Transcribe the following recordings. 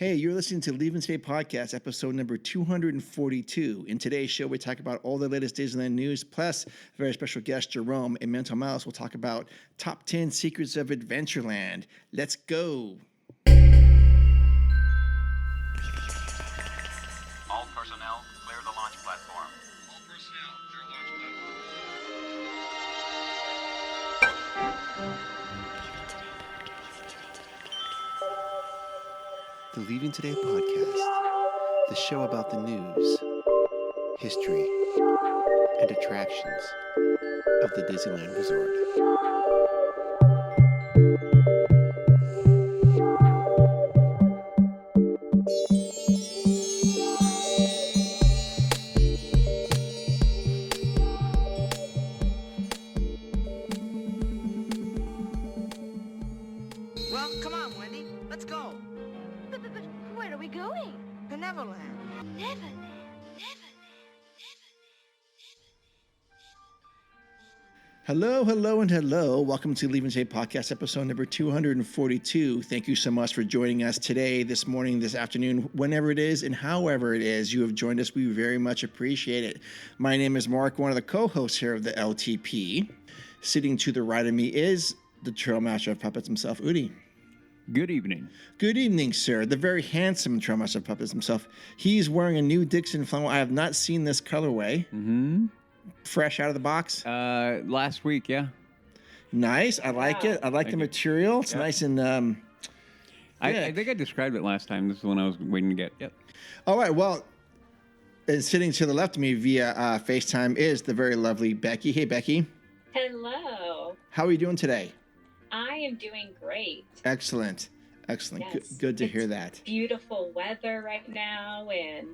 Hey, you're listening to Leaving Today Podcast, episode number 242. In today's show, we talk about all the latest Disneyland news, plus a very special guest, Jerome, a mental mouse. We'll talk about top 10 secrets of Adventureland. Let's go. All personnel, clear the launch platform. All personnel, clear launch platform. The Leaving Today Podcast, the show about the news, history, and attractions of the Disneyland Resort. Well, come on, Wendy. Let's go. But where are we going? To Neverland. Neverland. Hello. Welcome to Leaving Today Podcast, episode number 242. Thank you so much for joining us today, this morning, this afternoon, whenever it is, and however it is you have joined us. We very much appreciate it. My name is Mark, one of the co-hosts here of the LTP. Sitting to the right of me is the Trail Master of Puppets himself, Udi. Good evening. Good evening, sir. The very handsome Trail Master of Puppets himself. He's wearing a new Dixon flannel. I have not seen this colorway. Mm-hmm. Fresh out of the box. Last week, yeah. Nice. I like it. I like the material. It's nice and I think I described it last time. This is the one I was waiting to get. Yep. all right. Well, and sitting to the left of me via FaceTime is the very lovely Becky. Hey, Becky. Hello. How are you doing today? I am doing great. Excellent. Yes. Good to hear It's that. Beautiful weather right now, and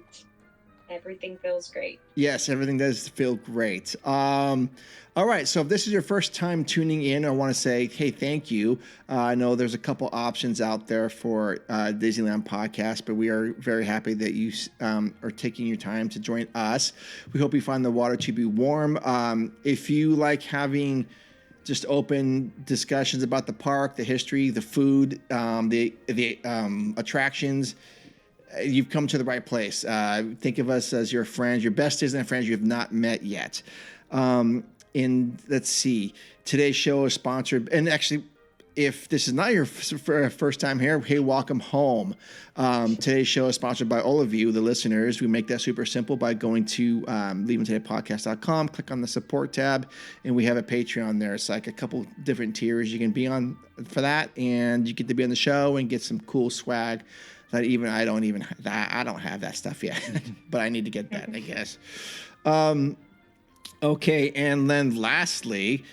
everything feels great. Yes, everything does feel great. All right, so if this is your first time tuning in, I want to say, hey, thank you. I know there's a couple options out there for Disneyland podcast, but we are very happy that you are taking your time to join us. We hope you find the water to be warm. If you like having just open discussions about the park, the history, the food, the attractions, you've come to the right place. Think of us as your friends, your best Disneyland friends you have not met yet. And let's see, today's show is sponsored, and actually, if this is not your first time here, hey, welcome home. Today's show is sponsored by all of you, the listeners. We make that super simple by going to leavingtodaypodcast.com, click on the support tab, and we have a Patreon there. It's like a couple different tiers you can be on for that, and you get to be on the show and get some cool swag that I don't have that stuff yet, but I need to get that, I guess. Okay, and then lastly,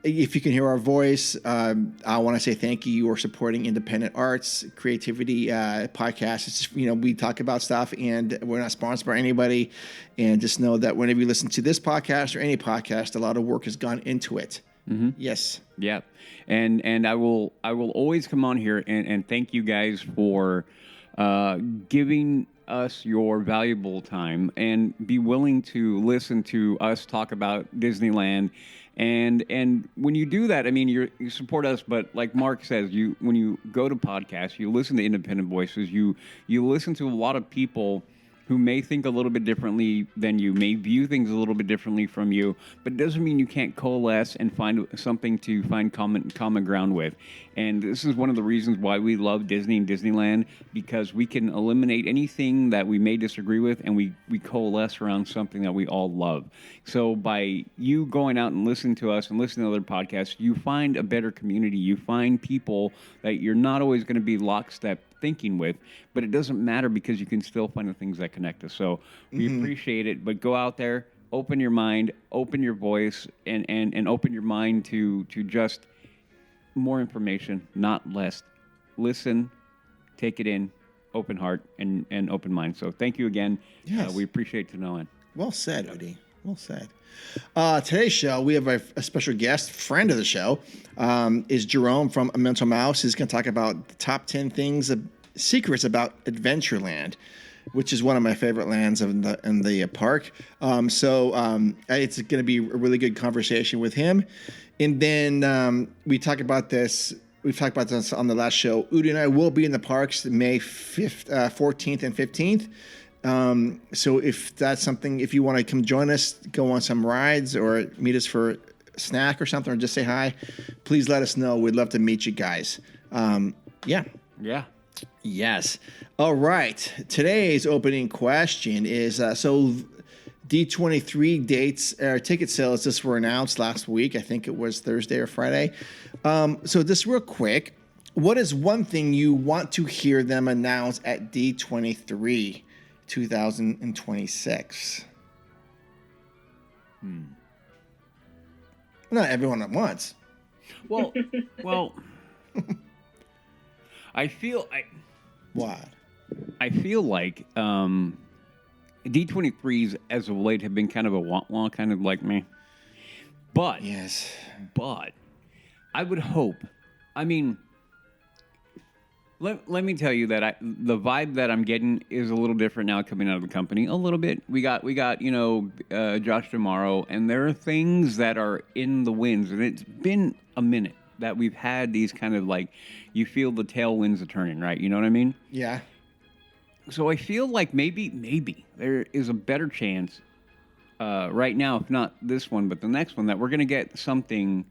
if you can hear our voice, I want to say thank you. You are supporting independent arts, creativity podcasts. It's just, we talk about stuff, and we're not sponsored by anybody. And just know that whenever you listen to this podcast or any podcast, a lot of work has gone into it. Mm-hmm. Yes. Yeah. And I will always come on here and thank you guys for giving us your valuable time and be willing to listen to us talk about Disneyland. And when you do that, I mean, you support us, but like Mark says, when you go to podcasts, you listen to independent voices, you listen to a lot of people who may think a little bit differently than you, may view things a little bit differently from you, but it doesn't mean you can't coalesce and find something to find common ground with. And this is one of the reasons why we love Disney and Disneyland, because we can eliminate anything that we may disagree with, and we coalesce around something that we all love. So by you going out and listening to us and listening to other podcasts, you find a better community. You find people that you're not always going to be lockstep thinking with, but it doesn't matter because you can still find the things that connect us. So we appreciate it, but go out there, open your mind, open your voice, and open your mind to just more information, not less. Listen, take it in, open heart and open mind. So thank you again. Yes. We appreciate to know it. Well said, Udi. Well said. Today's show, we have a special guest, friend of the show, is Jerome from A Mental Mouse. He's going to talk about the top 10 secrets about Adventureland, which is one of my favorite lands in the park. So it's going to be a really good conversation with him. And then we talk about this we've talked about this on the last show. Udi and I will be in the parks May 5th, 14th and 15th. So if that's something, if you want to come join us, go on some rides or meet us for a snack or something, or just say hi, please let us know. We'd love to meet you guys. Yeah. Yeah. Yes. All right. Today's opening question is, so D23 dates or ticket sales just were announced last week. I think it was Thursday or Friday. So just real quick, what is one thing you want to hear them announce at D23 2026? Not everyone at once. Well, I feel What? I feel like D23s as of late have been kind of a want kind of like me. But Yes. but I would hope. I mean, let me tell you that the vibe that I'm getting is a little different now coming out of the company. A little bit. We got Josh tomorrow, and there are things that are in the winds, and it's been a minute that we've had these kind of like, you feel the tailwinds are turning, right? You know what I mean? Yeah. So I feel like maybe there is a better chance right now, if not this one, but the next one, that we're going to get something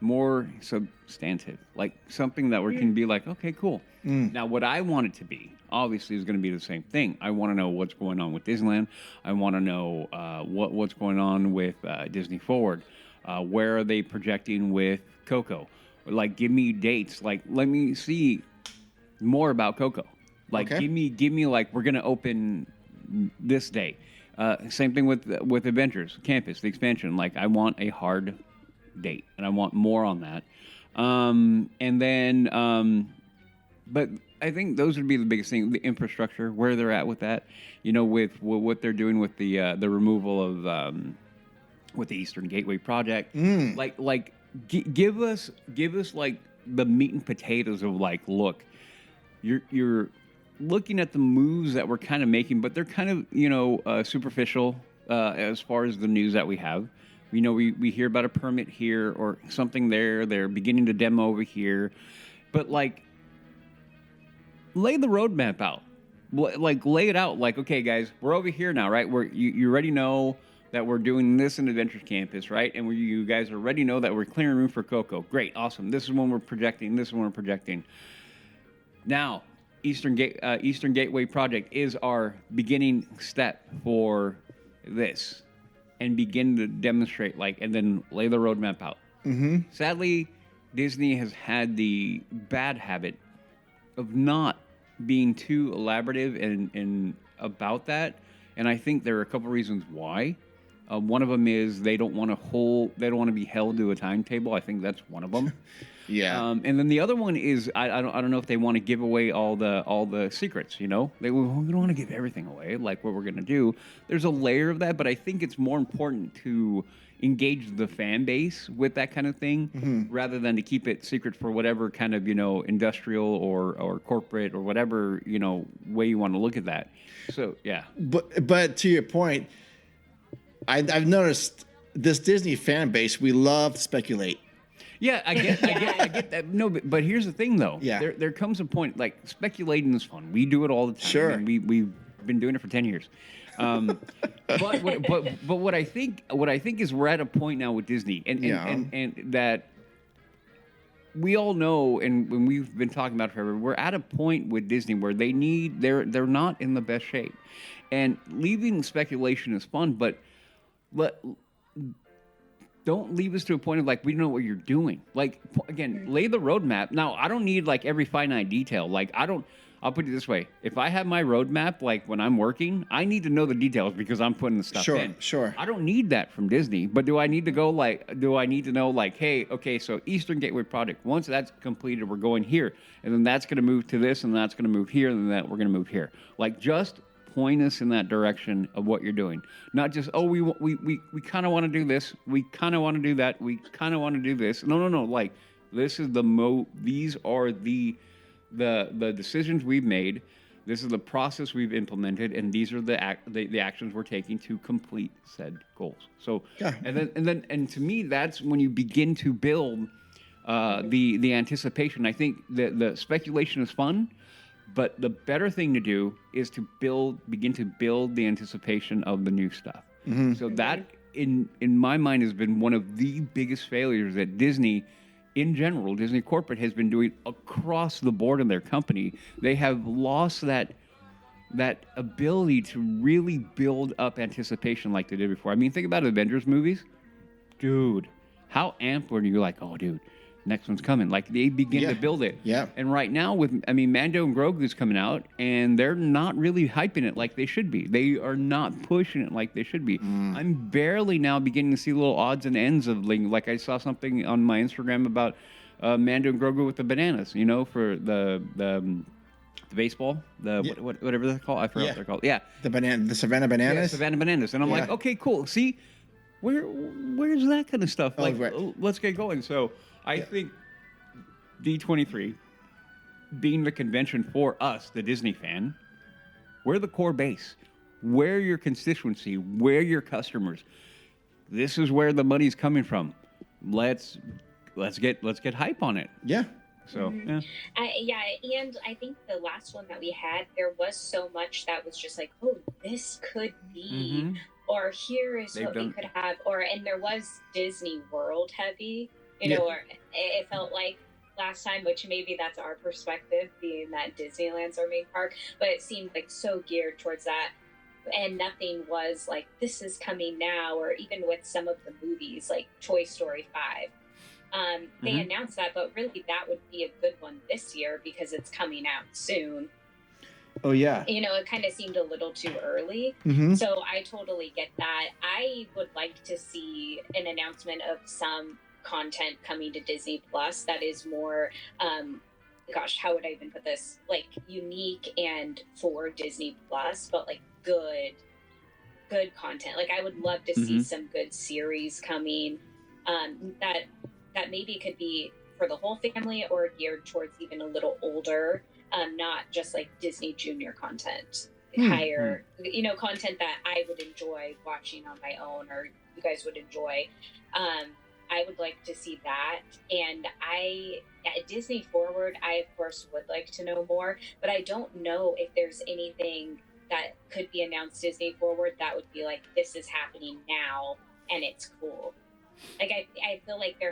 more substantive, like something that we can be like, okay, cool. Now, what I want it to be, obviously, is going to be the same thing. I want to know what's going on with Disneyland. I want to know what's going on with Disney Forward. Where are they projecting with Coco? Like, give me dates. Like, let me see more about Coco. Like, Okay. give me like, we're gonna open this day. Same thing with Adventures Campus, the expansion. Like, I want a hard date, and I want more on that. And then, but I think those would be the biggest thing: the infrastructure, where they're at with that. You know, with what they're doing with the removal of with the Eastern Gateway project. Give us like the meat and potatoes of like, look, you're looking at the moves that we're kind of making, but they're kind of superficial as far as the news that we have. You know, we hear about a permit here or something there. They're beginning to demo over here, but like, lay the roadmap out. Like, lay it out. Like, okay, guys, we're over here now, right? You already know that we're doing this in Adventures Campus, right? And you guys already know that we're clearing room for Coco. Great, awesome. This is when we're projecting. This is when we're projecting. Now, Eastern Gateway project is our beginning step for this, and begin to demonstrate, like, and then lay the roadmap out. Mm-hmm. Sadly, Disney has had the bad habit of not being too elaborative and about that, and I think there are a couple reasons why. One of them is they don't want to be held to a timetable. I think that's one of them. Yeah. And then the other one is I don't know if they want to give away all the secrets. You know, we don't want to give everything away, like what we're gonna do. There's a layer of that, but I think it's more important to engage the fan base with that kind of thing, rather than to keep it secret for whatever kind of industrial or corporate or whatever way you want to look at that. So yeah. But to your point, I've noticed this Disney fan base, we love to speculate. Yeah, I get that. No, but here's the thing, though. Yeah. There comes a point, like, speculating is fun. We do it all the time. Sure. And we've been doing it for 10 years. But what I think is we're at a point now with Disney, and that we all know, and when we've been talking about it forever, we're at a point with Disney where they're not in the best shape, and leaving speculation is fun, but don't leave us to a point of like, we don't know what you're doing. Like, again, lay the roadmap. Now, I don't need like every finite detail. Like, I'll put it this way. If I have my roadmap, like when I'm working, I need to know the details because I'm putting the stuff in. Sure. I don't need that from Disney, but do I need to know like, hey, okay, so Eastern Gateway project, once that's completed, we're going here, and then that's going to move to this, and that's going to move here, and then that we're going to move here. Like, just point us in that direction of what you're doing. Not just, oh, we kind of want to do this, we kind of want to do that, we kind of want to do this. No. Like, this is these are the decisions we've made. This is the process we've implemented, and these are the actions we're taking to complete said goals. So, Yeah. and to me, that's when you begin to build the anticipation. I think the speculation is fun, but the better thing to do is to begin to build the anticipation of the new stuff. So that, in my mind, has been one of the biggest failures that Disney, in general, Disney corporate has been doing across the board in their company. They have lost that ability to really build up anticipation like they did before. I mean, think about Avengers movies. Dude, how amped were you? Like, oh, dude, next one's coming. Like, they begin to build it. Yeah. And right now, Mando and Grogu's coming out, and they're not really hyping it like they should be. They are not pushing it like they should be. I'm barely now beginning to see little odds and ends of, like I saw something on my Instagram about Mando and Grogu with the bananas, for the baseball, whatever they're called. I forgot what they're called. Yeah. The Savannah Bananas? Yeah, Savannah Bananas. And I'm like, okay, cool. See, where's that kind of stuff? Like, right. Let's get going. So I think D23 being the convention for us, the Disney fan, we're the core base. We're your constituency. We're your customers. This is where the money's coming from. Let's get hype on it. Yeah. So and I think the last one that we had, there was so much that was just like, oh, this could be, or here is what we could have, and there was Disney World heavy, or it felt like last time, which maybe that's our perspective, being that Disneyland's our main park, but it seemed like so geared towards that, and nothing was like, this is coming now, or even with some of the movies like Toy Story 5. They announced that, but really that would be a good one this year because it's coming out soon. Oh, yeah. It kind of seemed a little too early. So I totally get that. I would like to see an announcement of some content coming to Disney Plus that is more, how would I even put this? Like, unique and for Disney Plus, but like good content. Like, I would love to see some good series coming that maybe could be for the whole family or geared towards even a little older, not just like Disney Junior content, higher, content that I would enjoy watching on my own or you guys would enjoy. I would like to see that. And at Disney Forward, I of course would like to know more, but I don't know if there's anything that could be announced Disney Forward that would be like, this is happening now and it's cool. Like, I feel like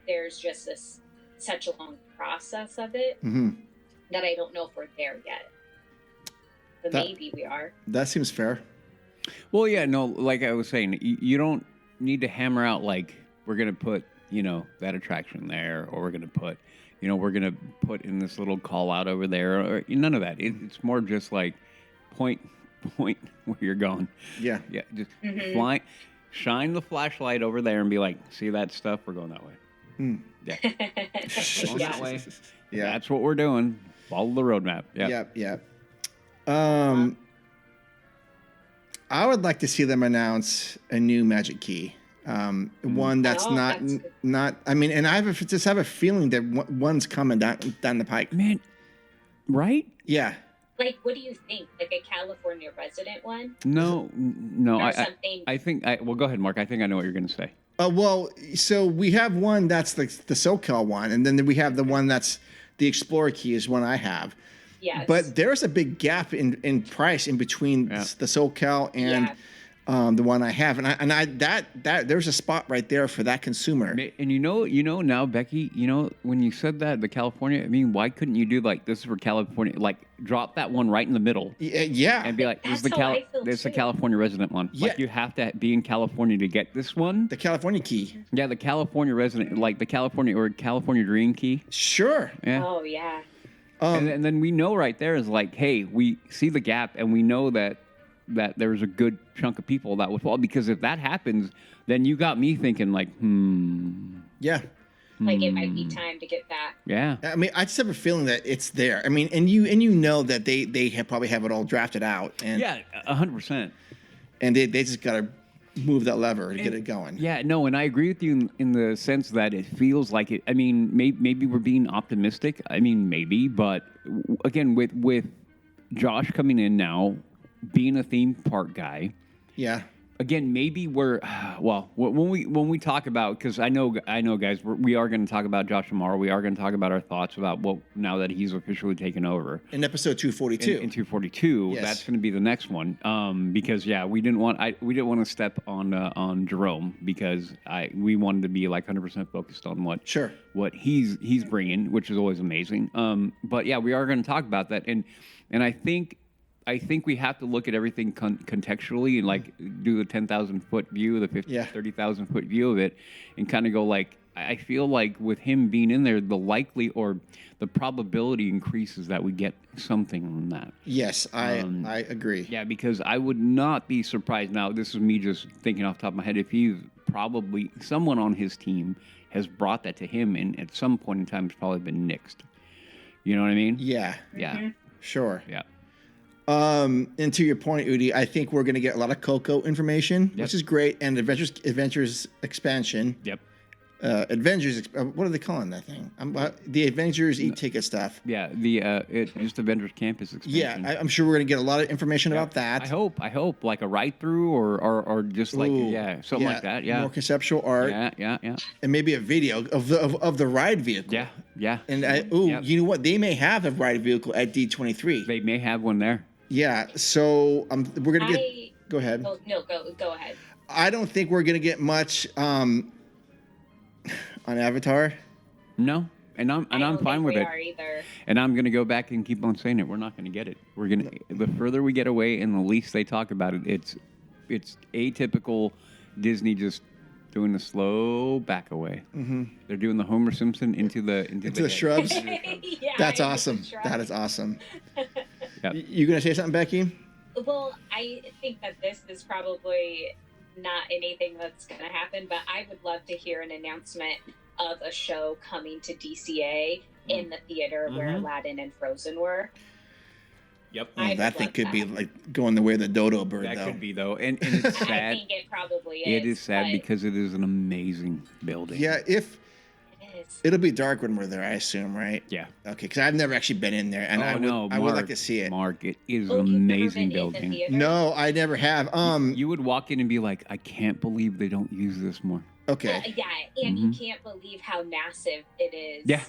there's just such a long process of it that I don't know if we're there yet. But maybe we are. That seems fair. Well, yeah, no, like I was saying, you don't need to hammer out like, we're going to put, that attraction there, or we're going to put, we're going to put in this little call out over there, or none of that. It's more just like point where you're going. Yeah. Yeah. Just fly. Shine the flashlight over there and be like, see that stuff? We're going that way. Yeah. Going that way. Yeah. That's what we're doing. Follow the roadmap. Yeah. Yep. I would like to see them announce a new Magic Key. One that's not. I mean, and I just have a feeling that one's coming down the pike. Man, right? Yeah. Like, what do you think? Like a California resident one? No. Or something? I think. Well, go ahead, Mark. I think I know what you're going to say. Well, so we have one that's the SoCal one, and then we have the one that's the Explorer Key is one I have. Yes. But there's a big gap in price in between the SoCal and the one I have, and that there's a spot right there for that consumer. And now, Becky, when you said that the California, I mean, why couldn't you do like this is for California? Like drop that one right in the middle. Yeah. And be like, this is the California resident one. Yeah. Like you have to be in California to get this one. The California Key. Yeah, the California resident, like the California or California Dream Key. Sure. Yeah. Oh yeah. And then we know right there is like, hey, we see the gap, and we know that there's a good chunk of people that would fall, because if that happens, then you got me thinking like, Yeah. Like it might be time to get back. Yeah. I mean, I just have a feeling that it's there. I mean, and you know that they probably have it all drafted out. And, 100%. And they just got to move that lever to get it going. Yeah, no, and I agree with you in the sense that it feels like it. I mean, maybe we're being optimistic. I mean, maybe, but again, with Josh coming in now, being a theme park guy, yeah, again, maybe we're well when we talk about, because I know guys, we are going to talk about Josh tomorrow. We are going to talk about our thoughts about what now that he's officially taken over In episode 242. in 242. Yes. That's going to be the next one. Because we didn't want to step on Jerome, because we wanted to be like 100% focused on what he's bringing, which is always amazing. But yeah, we are going to talk about that, and I think we have to look at everything contextually and like do the 10,000 foot view, the 30,000 foot view of it, and kind of go like, I feel like with him being in there, the probability increases that we get something from that. Yes, I agree. Yeah, because I would not be surprised. Now, this is me just thinking off the top of my head. If he's probably someone on his team has brought that to him, and at some point in time, it's probably been nixed. You know what I mean? Yeah. Yeah. Sure. Yeah. And to your point, Udi, I think we're going to get a lot of Coco information, Yep. which is great, and Adventures expansion. Yep. What are they calling that thing? The Avengers e-ticket stuff. Yeah. It's just Avengers Campus expansion. Yeah, I'm sure we're going to get a lot of information about that. I hope like a ride through or just like Ooh, something like that. Yeah. More conceptual art. Yeah. And maybe a video of the ride vehicle. Yeah. And Yep. you know what? They may have a ride vehicle at D23. They may have one there. Yeah. So we're gonna get. Go ahead. Oh, no, go ahead. I don't think we're gonna get much on Avatar. No, and I'm fine with it. Either. And I'm gonna go back and keep on saying it. We're not gonna get it. We're gonna the further we get away, and the least they talk about it. It's atypical Disney just doing the slow back away. Mm-hmm. They're doing the Homer Simpson into the shrubs. Yeah, That's into the awesome. shrubs. That is awesome. Yep. You gonna say something, Becky? Well, I think that this is probably not anything that's going to happen, but I would love to hear an announcement of a show coming to DCA in the theater where Aladdin and Frozen were. Yep. Oh, that thing could be like going the way of the dodo bird, That though. could be though, and it's sad. I think it probably is. It is sad but because it is an amazing building. Yeah, if it is. it'll be dark when we're there, I assume, right? Yeah. Okay, because I've never actually been in there, and I would like to see it. Mark, it is Oh, an you've never amazing been in the building. theater? No, I never have. You would walk in and be like, I can't believe they don't use this more. Okay. Yeah, and you can't believe how massive it is. Yeah.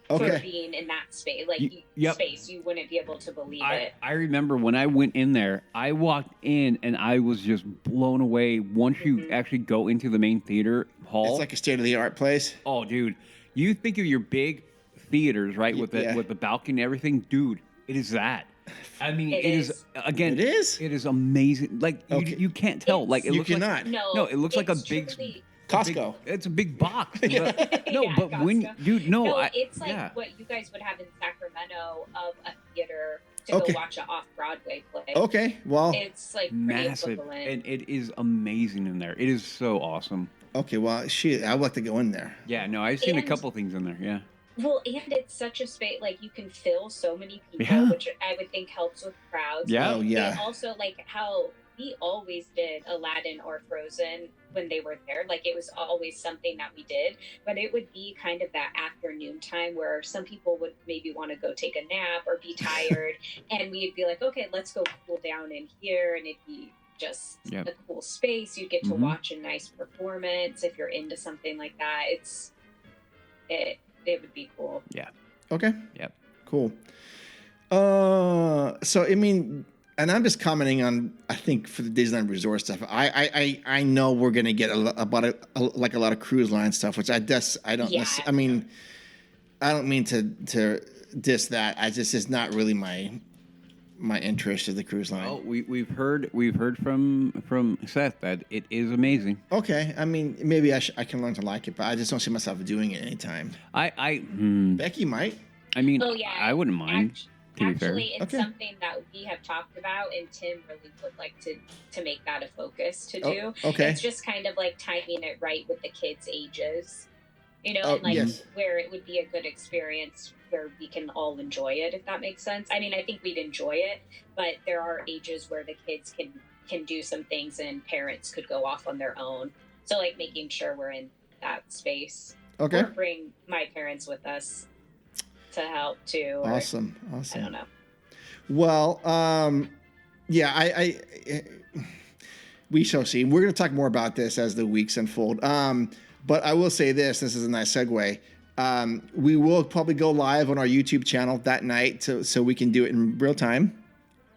For Okay. being in that space, like Yep. space, you wouldn't be able to believe it. I remember when I went in there, I walked in and I was just blown away. Once you actually go into the main theater hall, It's like a state of the art place. oh, dude, you think of your big theaters, right, with Yeah. the balcony and everything, dude. It is that. I mean, It it is is. again. It is? It is amazing. Like Okay. you can't tell. Like it You looks like cannot. No, it looks like a it's big. truly- Costco. It's a big box. No, Yeah, but when, Costco. dude, no, it's like yeah. what you guys would have in Sacramento of a theater to Okay. go watch an off-Broadway play. Okay. Well. It's like pretty Massive, equivalent. and it is amazing in there. It is so awesome. Okay. Well, shit. I'd like to go in there. Yeah, no, I've seen a And- couple things in there. Yeah, Well, and it's such a space, like you can fill so many people, Yeah. which I would think helps with crowds. Yeah. Oh, yeah. And also, like how we always did Aladdin or Frozen when they were there. Like it was always something that we did, but it would be kind of that afternoon time where some people would maybe want to go take a nap or be tired. And we'd be like, okay, let's go cool down in here. And it'd be just Yep. a cool space. You get to Mhm. watch a nice performance. If you're into something like that, it would be cool. Okay. Yep. Cool. So I mean, and I'm just commenting on. I think for the Disneyland Resort stuff, I know we're gonna get a lot of cruise line stuff, which I don't. Yeah. I mean, I don't mean to diss that. I just it's not really my interest of the cruise line. Well, we've heard from Seth that it is amazing. Okay. I mean, maybe I can learn to like it, but I just don't see myself doing it anytime. Becky might. I mean, Oh yeah, I wouldn't mind. To be fair. Actually, it's Okay. something that we have talked about, and Tim really would like to make that a focus to do. Okay. It's just kind of like timing it right with the kids' ages, and like yes. where it would be a good experience where we can all enjoy it, if that makes sense. I mean, I think we'd enjoy it, but there are ages where the kids can do some things and parents could go off on their own. So like making sure we're in that space. Okay. Or bring my parents with us to help too. Or, Awesome. I don't know. Well, yeah, We shall see. We're going to talk more about this as the weeks unfold. But I will say this is a nice segue. We will probably go live on our YouTube channel that night so we can do it in real time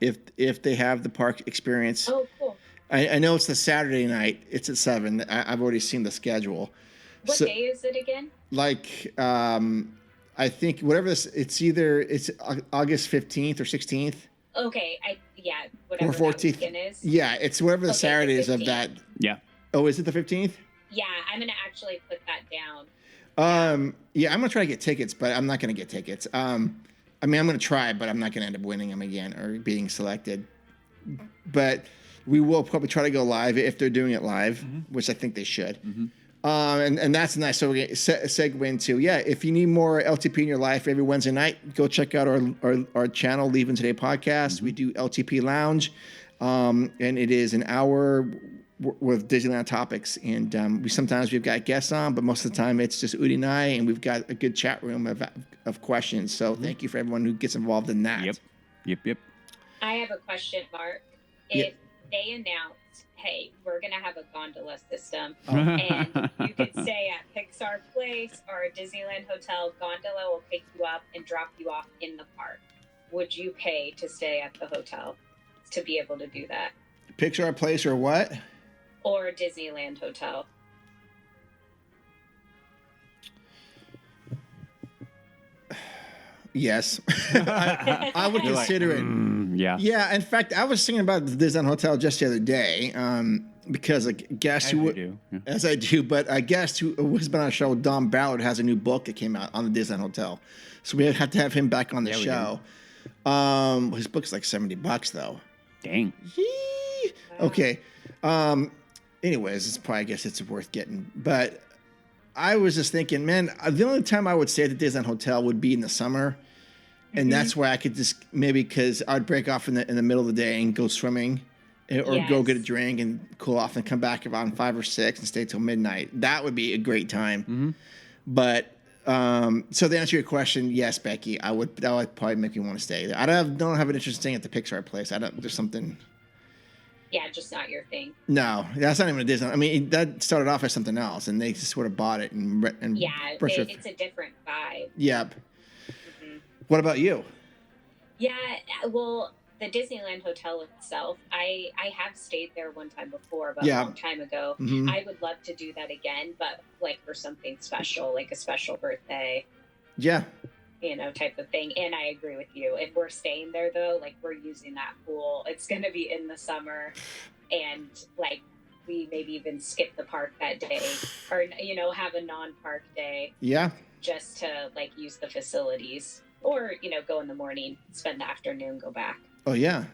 if they have the park experience. Oh, cool. I know it's the Saturday night. It's at 7. I've already seen the schedule. What day is it again? Like, I think whatever this, it's August 15th or 16th. Okay, whatever Or 14th. that weekend is. Yeah, it's whatever the Saturday is of that. Yeah. Oh, is it the 15th? Yeah, I'm gonna actually put that down. Yeah, I'm gonna try to get tickets, but I'm not gonna get tickets. I mean, I'm gonna try, but I'm not gonna end up winning them again or being selected. But we will probably try to go live if they're doing it live, which I think they should. And that's nice. So we segue into, if you need more LTP in your life every Wednesday night, go check out our channel, Leaving Today Podcast. We do LTP Lounge, and it is an hour with Disneyland topics. And we've got guests on, but most of the time it's just Udi and I, and we've got a good chat room of questions. So thank you for everyone who gets involved in that. Yep. I have a question, Mark. If they announce, hey, we're going to have a gondola system, and you could stay at Pixar Place or Disneyland Hotel, gondola will pick you up and drop you off in the park. Would you pay to stay at the hotel to be able to do that? Pixar Place or what? Or Disneyland Hotel? Yes. I would consider it. Yeah. Yeah. In fact, I was thinking about the Disneyland Hotel just the other day because a guest as I do, but a guest who has been on our show, Don Ballard, has a new book that came out on the Disneyland Hotel. So we have to have him back on the show. His book's like $70 though. Dang. Yee. Okay. Anyways, I guess it's worth getting. But I was just thinking, man, the only time I would stay at the Disneyland Hotel would be in the summer. And that's where I could just because I'd break off in the middle of the day and go swimming or go get a drink and cool off and come back around 5 or 6 and stay till midnight. That would be a great time. But so to answer your question, yes, Becky, that would probably make me want to stay there. I don't have an interest in staying at the Pixar Place. There's something. Yeah, just not your thing. No, that's not even a Disney. I mean, that started off as something else, and they just sort of bought it and it's a different vibe. Yep. What about you? Yeah, well, the Disneyland Hotel itself, I have stayed there one time before, but a long time ago. I would love to do that again, but like for something special, like a special birthday. Yeah. Type of thing. And I agree with you. If we're staying there though, like we're using that pool, it's going to be in the summer, and like we maybe even skip the park that day or, have a non-park day. Yeah. Just to like use the facilities or, go in the morning, spend the afternoon, go back. Oh yeah.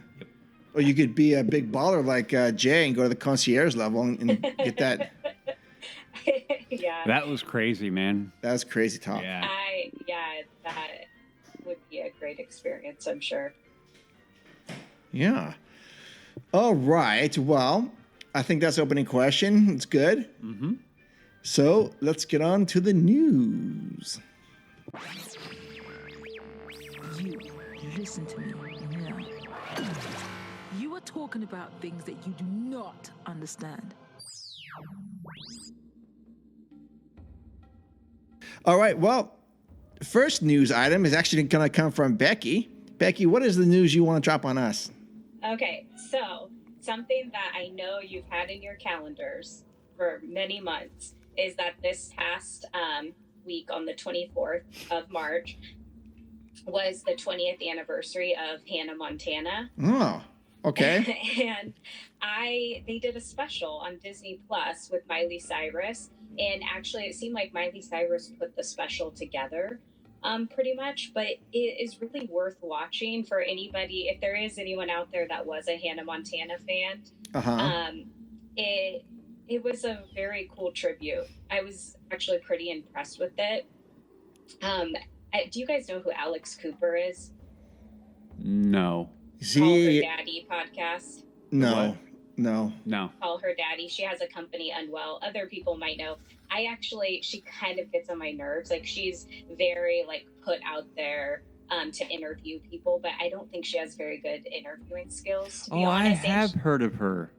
Or you could be a big baller like Jay and go to the concierge level and get that. Yeah. That was crazy, man. That was crazy talk. Yeah. That would be a great experience, I'm sure. Yeah. All right. Well, I think that's opening question. It's good. So let's get on to the news. You listen to me now. You are talking about things that you do not understand. All right. Well, first news item is actually going to come from Becky. Becky, what is the news you want to drop on us? Okay, so something that I know you've had in your calendars for many months is that this past week on the 24th of March was the 20th anniversary of Hannah Montana. Oh, okay. And they did a special on Disney Plus with Miley Cyrus. And actually, it seemed like Miley Cyrus put the special together pretty much. But it is really worth watching for anybody. If there is anyone out there that was a Hannah Montana fan, it was a very cool tribute. I was actually pretty impressed with it. Do you guys know who Alex Cooper is? No. Call Her Daddy podcast. No. Call Her Daddy. She has a company, Unwell. Other people might know. She kind of gets on my nerves. Like, she's very, put out there to interview people, but I don't think she has very good interviewing skills, to be honest. I have heard of her.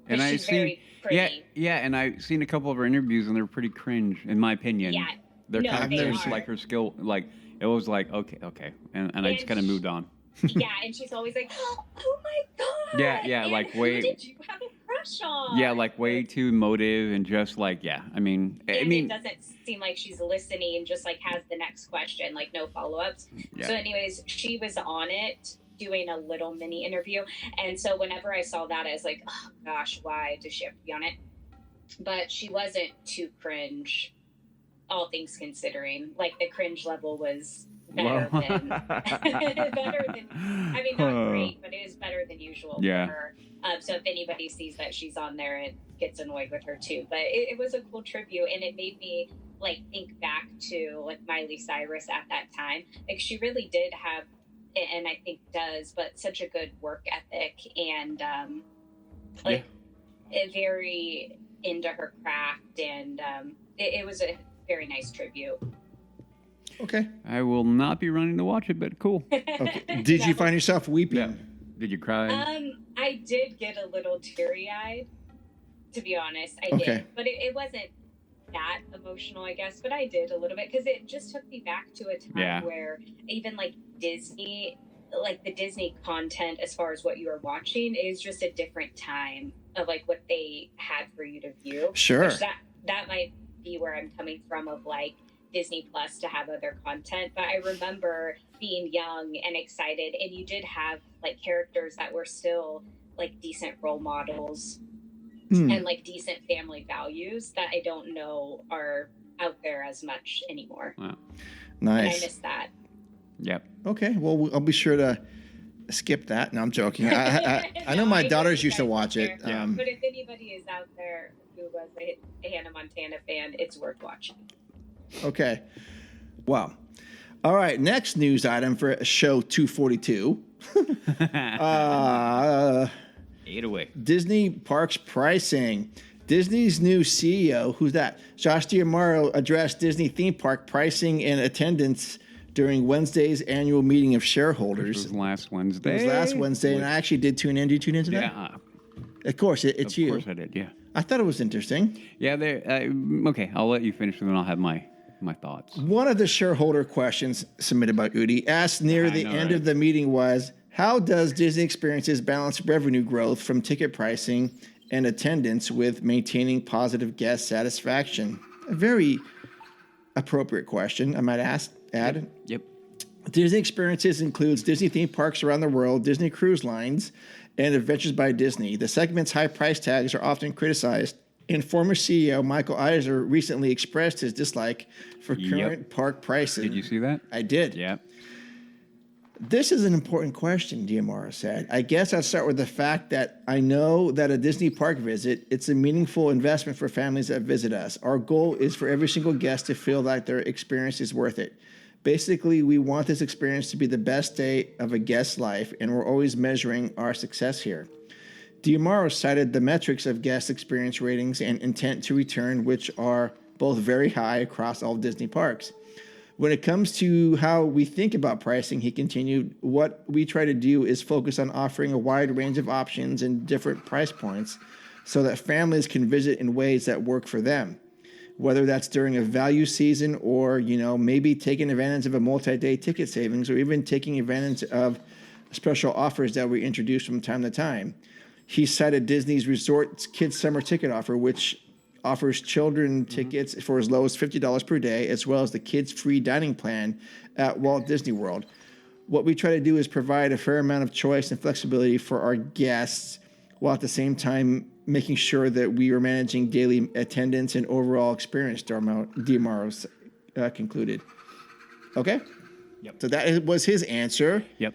And she's very pretty. and I've seen a couple of her interviews, and they're pretty cringe, in my opinion. Yeah. They're No, kind they of just are. like her skill, like it was like okay, and I just kind of moved on. Yeah, and she's always like, "Oh my god!" Yeah, and like who way- did you have a crush on? Yeah, like way too emotive and just like I mean, It doesn't seem like she's listening and just like has the next question, like no follow-ups. Yeah. So anyways, she was on it doing a little mini interview, and so whenever I saw that, I was like, oh gosh, why does she have to be on it? But she wasn't too cringe, all things considering. Like the cringe level was better than I mean, not great, but it is better than usual Yeah. for her. So if anybody sees that she's on there, it gets annoyed with her too. But it was a cool tribute, and it made me like think back to like Miley Cyrus at that time. Like she really did have, and I think does, but such a good work ethic and very into her craft, and it was a very nice tribute. Okay. I will not be running to watch it, but cool. Okay. Did you find yourself weeping? Yeah. Did you cry? I did get a little teary-eyed, to be honest. I Okay. did, but it wasn't that emotional, I guess. But I did a little bit because it just took me back to a time where even like Disney, like the Disney content, as far as what you were watching, is just a different time of like what they had for you to view. Sure. Which that might be where I'm coming from, of like Disney Plus to have other content. But I remember being young and excited, and you did have like characters that were still like decent role models and like decent family values that I don't know are out there as much anymore. Wow. Nice. And I miss that. Yep. Okay, well, I'll be sure to skip that. No, I'm joking. I know my daughters used to watch it. But if anybody is out there who was a Hannah Montana fan, it's worth watching. Okay. Wow. All right, next news item for show 242. Eight away. Disney Parks pricing. Disney's new CEO, who's that? Josh D'Amaro addressed Disney theme park pricing and attendance during Wednesday's annual meeting of shareholders. It was last Wednesday. It was last Wednesday, and I actually did tune in. Did you tune into that? Yeah. Of course, it's you. Of course I did, yeah. I thought it was interesting. Yeah, okay, I'll let you finish and then I'll have my thoughts. One of the shareholder questions submitted by Udi asked near the end of the meeting was, how does Disney Experiences balance revenue growth from ticket pricing and attendance with maintaining positive guest satisfaction? A very appropriate question, I might add. Yep. Disney Experiences includes Disney theme parks around the world, Disney Cruise Lines, and Adventures by Disney. The segment's high price tags are often criticized, and former CEO Michael Eisner recently expressed his dislike for current park pricing. Did you see that? I did. Yeah. This is an important question, D'Amaro said. I guess I'll start with the fact that I know that a Disney park visit, it's a meaningful investment for families that visit us. Our goal is for every single guest to feel like their experience is worth it. Basically, we want this experience to be the best day of a guest's life, and we're always measuring our success here. D'Amaro cited the metrics of guest experience ratings and intent to return, which are both very high across all Disney parks. When it comes to how we think about pricing, he continued, what we try to do is focus on offering a wide range of options and different price points so that families can visit in ways that work for them. Whether that's during a value season or, maybe taking advantage of a multi-day ticket savings or even taking advantage of special offers that we introduce from time to time. He cited Disney's Resorts Kids Summer Ticket offer, which offers children tickets for as low as $50 per day, as well as the kids' free dining plan at Walt Disney World. What we try to do is provide a fair amount of choice and flexibility for our guests, while at the same time making sure that we are managing daily attendance and overall experience, D'Amaro concluded. Okay? Yep. So that was his answer. Yep.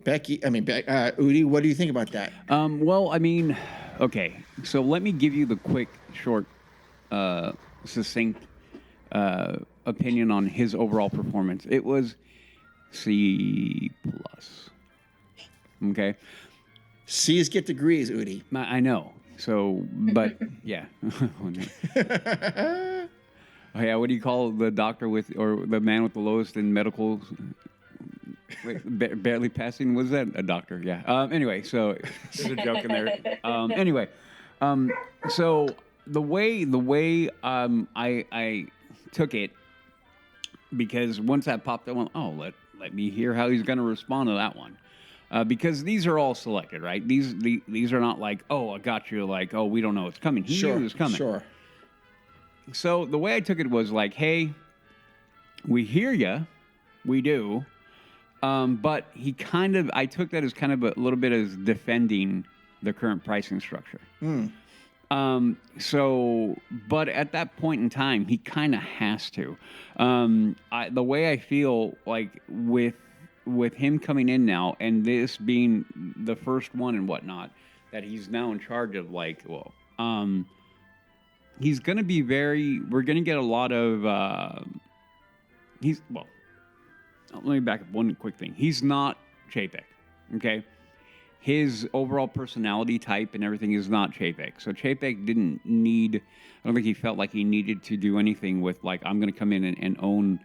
Udi, what do you think about that? Well, I mean, okay. So let me give you the quick, short, succinct opinion on his overall performance. It was C+. Okay? C's get degrees, Udi. I know. So, but yeah. Oh, yeah, what do you call the doctor or the man with the lowest in medical Wait, barely passing. Was that a doctor? Yeah. Anyway, so there's a joke in there. Anyway, so the way I took it, because once that popped, I went, oh, let me hear how he's going to respond to that one. Because these are all selected, right? These are not like, oh, I got you. Like, oh, we don't know it's coming. He knew it was coming. Sure. So the way I took it was like, hey, we hear you, we do, but I took that as kind of a little bit as defending the current pricing structure. But at that point in time, he kind of has to. The way I feel like with him coming in now, and this being the first one and whatnot, that he's now in charge of, like, well, he's going to be we're going to get a lot of, let me back up one quick thing. He's not Chapek, okay? His overall personality type and everything is not Chapek. So Chapek I don't think he felt like he needed to do anything with, like, I'm going to come in and own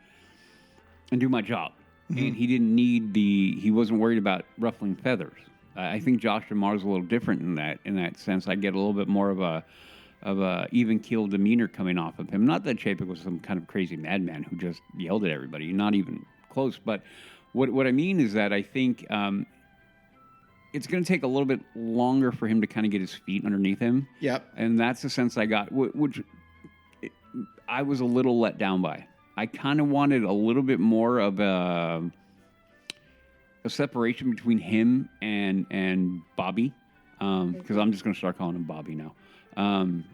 and do my job. And he didn't need he wasn't worried about ruffling feathers. I think Josh DeMar's a little different in that sense. I get a little bit more of a even keel demeanor coming off of him. Not that Chapek was some kind of crazy madman who just yelled at everybody. Not even close. But what I mean is that I think it's going to take a little bit longer for him to kind of get his feet underneath him. Yep. And that's the sense I got, which I was a little let down by. I kind of wanted a little bit more of a separation between him and Bobby, because I'm just going to start calling him Bobby now,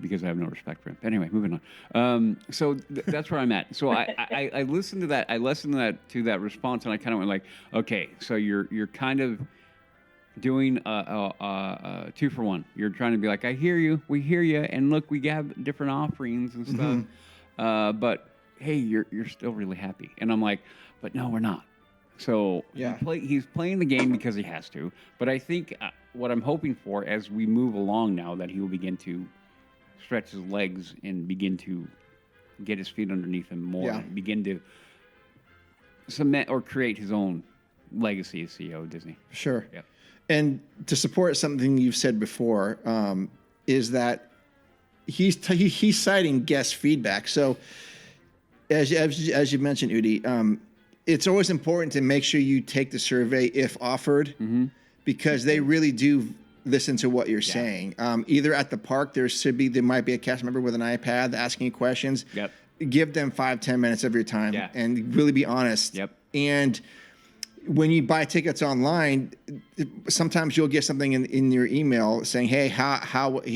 because I have no respect for him. Anyway, moving on. So that's where I'm at. So I listened to that. I listened to that response, and I kind of went like, okay, so you're kind of doing a 2-for-1. You're trying to be like, I hear you, we hear you, and look, we have different offerings and stuff, but hey, you're still really happy. And I'm like, but no, we're not. So yeah. He's playing the game because he has to. But I think what I'm hoping for as we move along now, that he will begin to stretch his legs and begin to get his feet underneath him more, and begin to cement or create his own legacy as CEO of Disney. Sure. Yep. And to support something you've said before, is that he's citing guest feedback. So as you mentioned, Udi, it's always important to make sure you take the survey if offered, because they really do listen to what you're saying. Either at the park, there might be a cast member with an iPad asking you questions. Yep. Give them 5-10 minutes of your time and really be honest. Yep. And when you buy tickets online, sometimes you'll get something in your email saying, "Hey,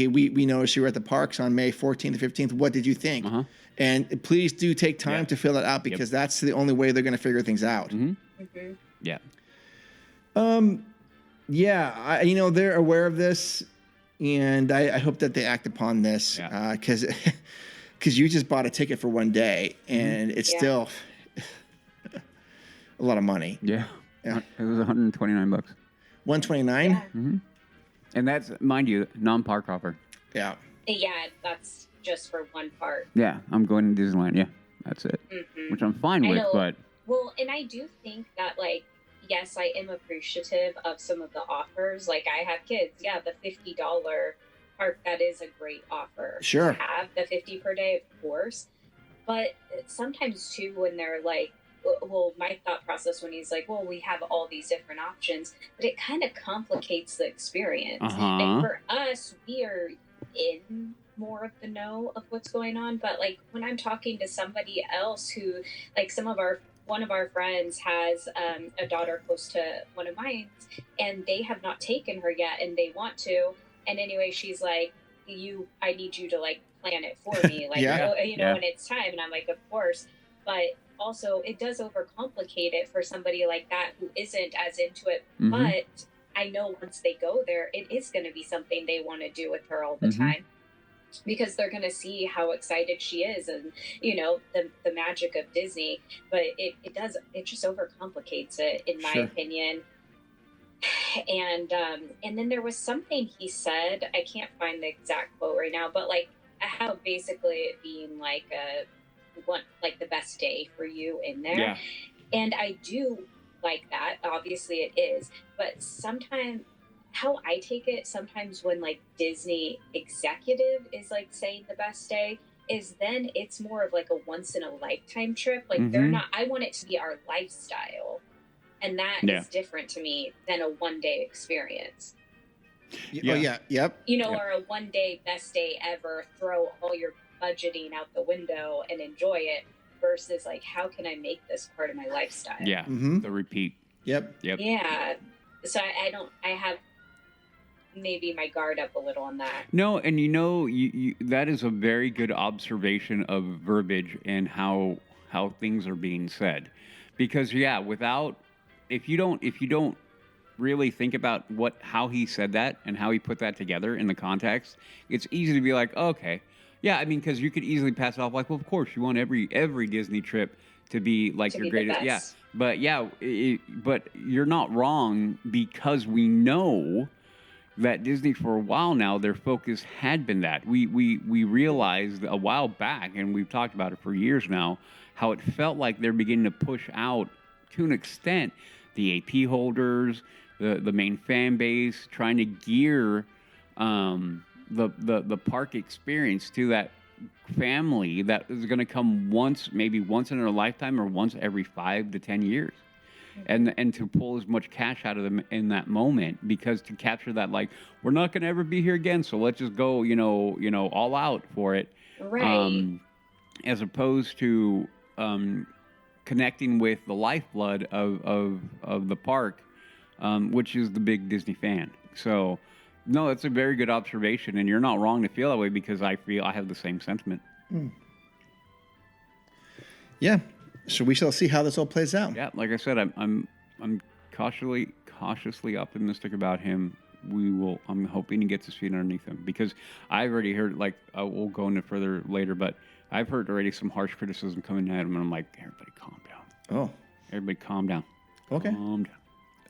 we noticed you were at the parks on May 14th or 15th. What did you think?" And please do take time to fill that out, because that's the only way they're going to figure things out. Yeah. Yeah. They're aware of this, and I hope that they act upon this, because you just bought a ticket for one day, and it's still a lot of money. Yeah. It was $129. $129? And that's, mind you, non-park offer. Yeah. Yeah, that's just for one part. Yeah, I'm going to Disneyland. Yeah, that's it. Which I'm fine with, but... Well, and I do think that, like, yes, I am appreciative of some of the offers. Like, I have kids. Yeah, the $50 park, that is a great offer. Sure. To have the 50 per day, of course. But sometimes, too, when they're like, well, my thought process when he's like, well, we have all these different options, but it kind of complicates the experience. And for us, we are in more of the know of what's going on. But like when I'm talking to somebody else who, like one of our friends has a daughter close to one of mine, and they have not taken her yet, and they want to. And anyway, she's like, I need you to like plan it for me, like when it's time. And I'm like, of course. But also, it does overcomplicate it for somebody like that who isn't as into it. But I know once they go there, it is going to be something they want to do with her all the time, because they're going to see how excited she is, and the magic of Disney. But it just overcomplicates it, in my opinion. And then there was something he said, I can't find the exact quote right now, but like how basically it being like the best day for you in there. And I do like that. Obviously it is. But sometimes how I take it, sometimes when like Disney executive is like saying the best day, is then it's more of like a once in a lifetime trip. Like they're not, I want it to be our lifestyle. And that is different to me than a 1 day experience. Oh, yeah. Yep. You know, or a 1 day best day ever, throw all your budgeting out the window and enjoy it, versus like, how can I make this part of my lifestyle? Yeah. The repeat. Yep. Yeah. So I have maybe my guard up a little on that. No, and you that is a very good observation of verbiage and how things are being said. Because if you don't really think about how he said that and how he put that together in the context, it's easy to be like, oh, okay. Yeah, I mean, because you could easily pass it off like, well, of course, you want every Disney trip to be like your greatest. Yeah, but but you're not wrong, because we know that Disney for a while now, their focus had been that. We realized a while back, and we've talked about it for years now, how it felt like they're beginning to push out, to an extent, the AP holders, the main fan base, trying to gear the park experience to that family that is going to come maybe once in a lifetime, or once every 5 to 10 years. And to pull as much cash out of them in that moment, because to capture that, like, we're not going to ever be here again, so let's just go, all out for it. Right. As opposed to connecting with the lifeblood of the park, which is the big Disney fan. So, no, that's a very good observation, and you're not wrong to feel that way, because I have the same sentiment. Yeah. So we shall see how this all plays out. Yeah, like I said, I'm cautiously optimistic about him. I'm hoping he gets his feet underneath him, because I've already heard, like, we'll go into further later, but I've heard already some harsh criticism coming at him, and I'm like, everybody calm down. Oh. Everybody calm down. Okay. Calm down.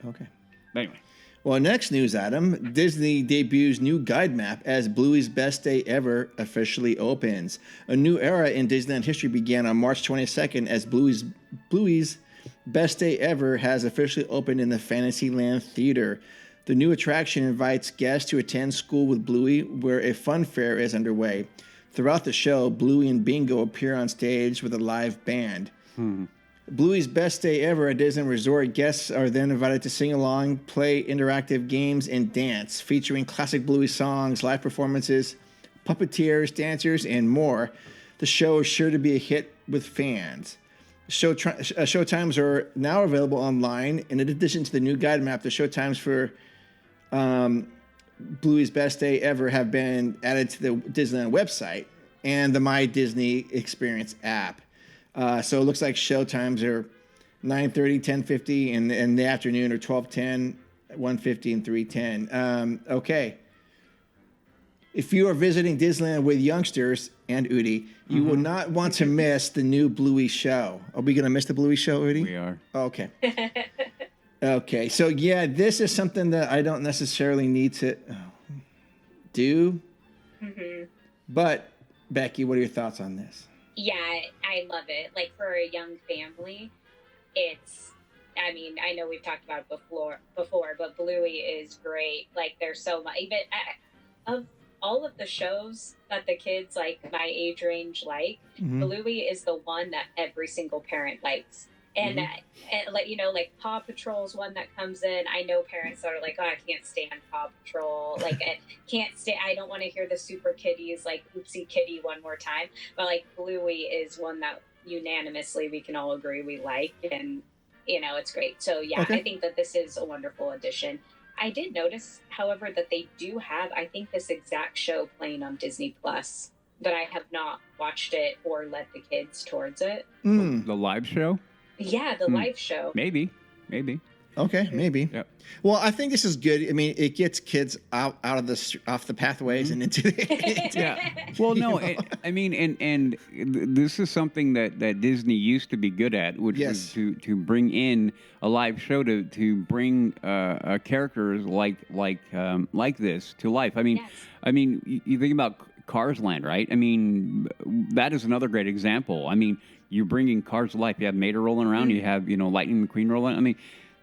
Okay. Anyway. Well, next news, Adam. Disney debuts new guide map as Bluey's Best Day Ever officially opens. A new era in Disneyland history began on March 22nd as Bluey's Best Day Ever has officially opened in the Fantasyland Theater. The new attraction invites guests to attend School with Bluey, where a fun fair is underway. Throughout the show, Bluey and Bingo appear on stage with a live band. Bluey's Best Day Ever at Disney Resort. Guests are then invited to sing along, play interactive games, and dance, featuring classic Bluey songs, live performances, puppeteers, dancers, and more. The show is sure to be a hit with fans. Show times are now available online. In addition to the new guide map, the show times for Bluey's Best Day Ever have been added to the Disneyland website and the My Disney Experience app. So it looks like show times are 9:30, 10:50 in the afternoon, or 12:10, 1:50, and 3:10. Okay. If you are visiting Disneyland with youngsters and Udi, you will not want to miss the new Bluey show. Are we going to miss the Bluey show, Udi? We are. Okay. Okay. So, yeah, this is something that I don't necessarily need to do. But, Becky, what are your thoughts on this? Yeah, I love it. Like, for a young family, I mean, I know we've talked about it before, but Bluey is great. Like, there's so much, even of all of the shows that the kids, like, my age range like, Bluey is the one that every single parent likes. And, and like, like Paw Patrol's one that comes in. I know parents that are like, oh, I can't stand Paw Patrol. Like, I don't want to hear the Super Kitties, like, Oopsie Kitty one more time. But, like, Bluey is one that unanimously we can all agree we like. And, it's great. So, yeah, I think that this is a wonderful addition. I did notice, however, that they do have, I think, this exact show playing on Disney Plus, but I have not watched it or led the kids towards it. The live show? Yeah, the live show. Maybe. Okay, maybe. Yep. Well, I think this is good. I mean, it gets kids off the pathways and into the yeah. Well, no, I mean, and this is something that Disney used to be good at, which was to bring in a live show to bring characters like this to life. I mean, you think about Cars Land, right? I mean, that is another great example. I mean, you're bringing cars to life. You have Mater rolling around. You have Lightning McQueen rolling. I mean,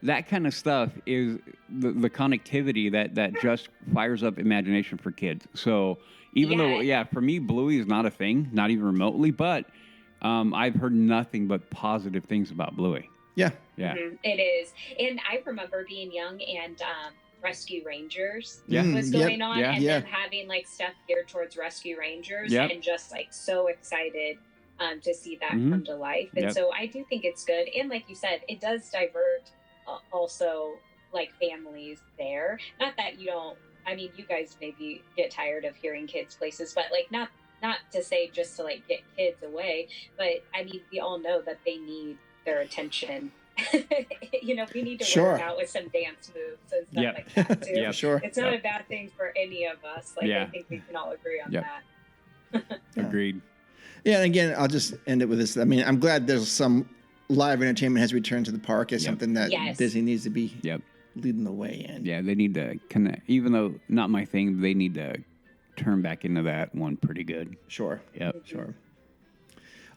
that kind of stuff is the connectivity that just fires up imagination for kids. So even though, for me, Bluey is not a thing, not even remotely, but I've heard nothing but positive things about Bluey. Yeah. Yeah. It is. And I remember being young and Rescue Rangers Yeah. was going on, and Yeah. them having like stuff geared towards Rescue Rangers, Yep. and just like so excited to see that come to life. And Yep. so I do think it's good. And like you said, it does divert also like families there. Not that you don't, I mean, you guys maybe get tired of hearing kids places, but like not to say just to like get kids away, but I mean, we all know that they need their attention. You know, we need to work out with some dance moves and stuff like that too. Yeah, sure. It's not a bad thing for any of us. Like, I think we can all agree on that. Agreed. Yeah, and again, I'll just end it with this. I mean, I'm glad there's some live entertainment has returned to the park as something that Disney needs to be leading the way in. Yeah, they need to connect. Even though not my thing, they need to turn back into that one pretty good. Sure. Yep. Sure.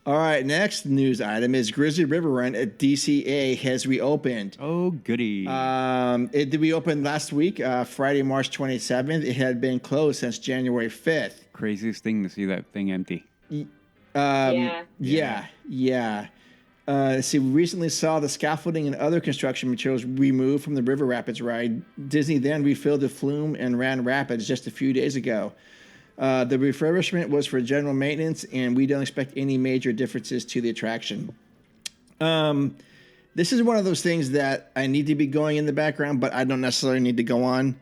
All right, next news item is Grizzly River Run at DCA has reopened. Oh, goody. It did reopen last week, Friday, March 27th. It had been closed since January 5th. Craziest thing to see that thing empty. Yeah. We recently saw the scaffolding and other construction materials removed from the River Rapids ride. Disney then refilled the flume and ran rapids just a few days ago. The refurbishment was for general maintenance, and we don't expect any major differences to the attraction. This is one of those things that I need to be going in the background, but I don't necessarily need to go on.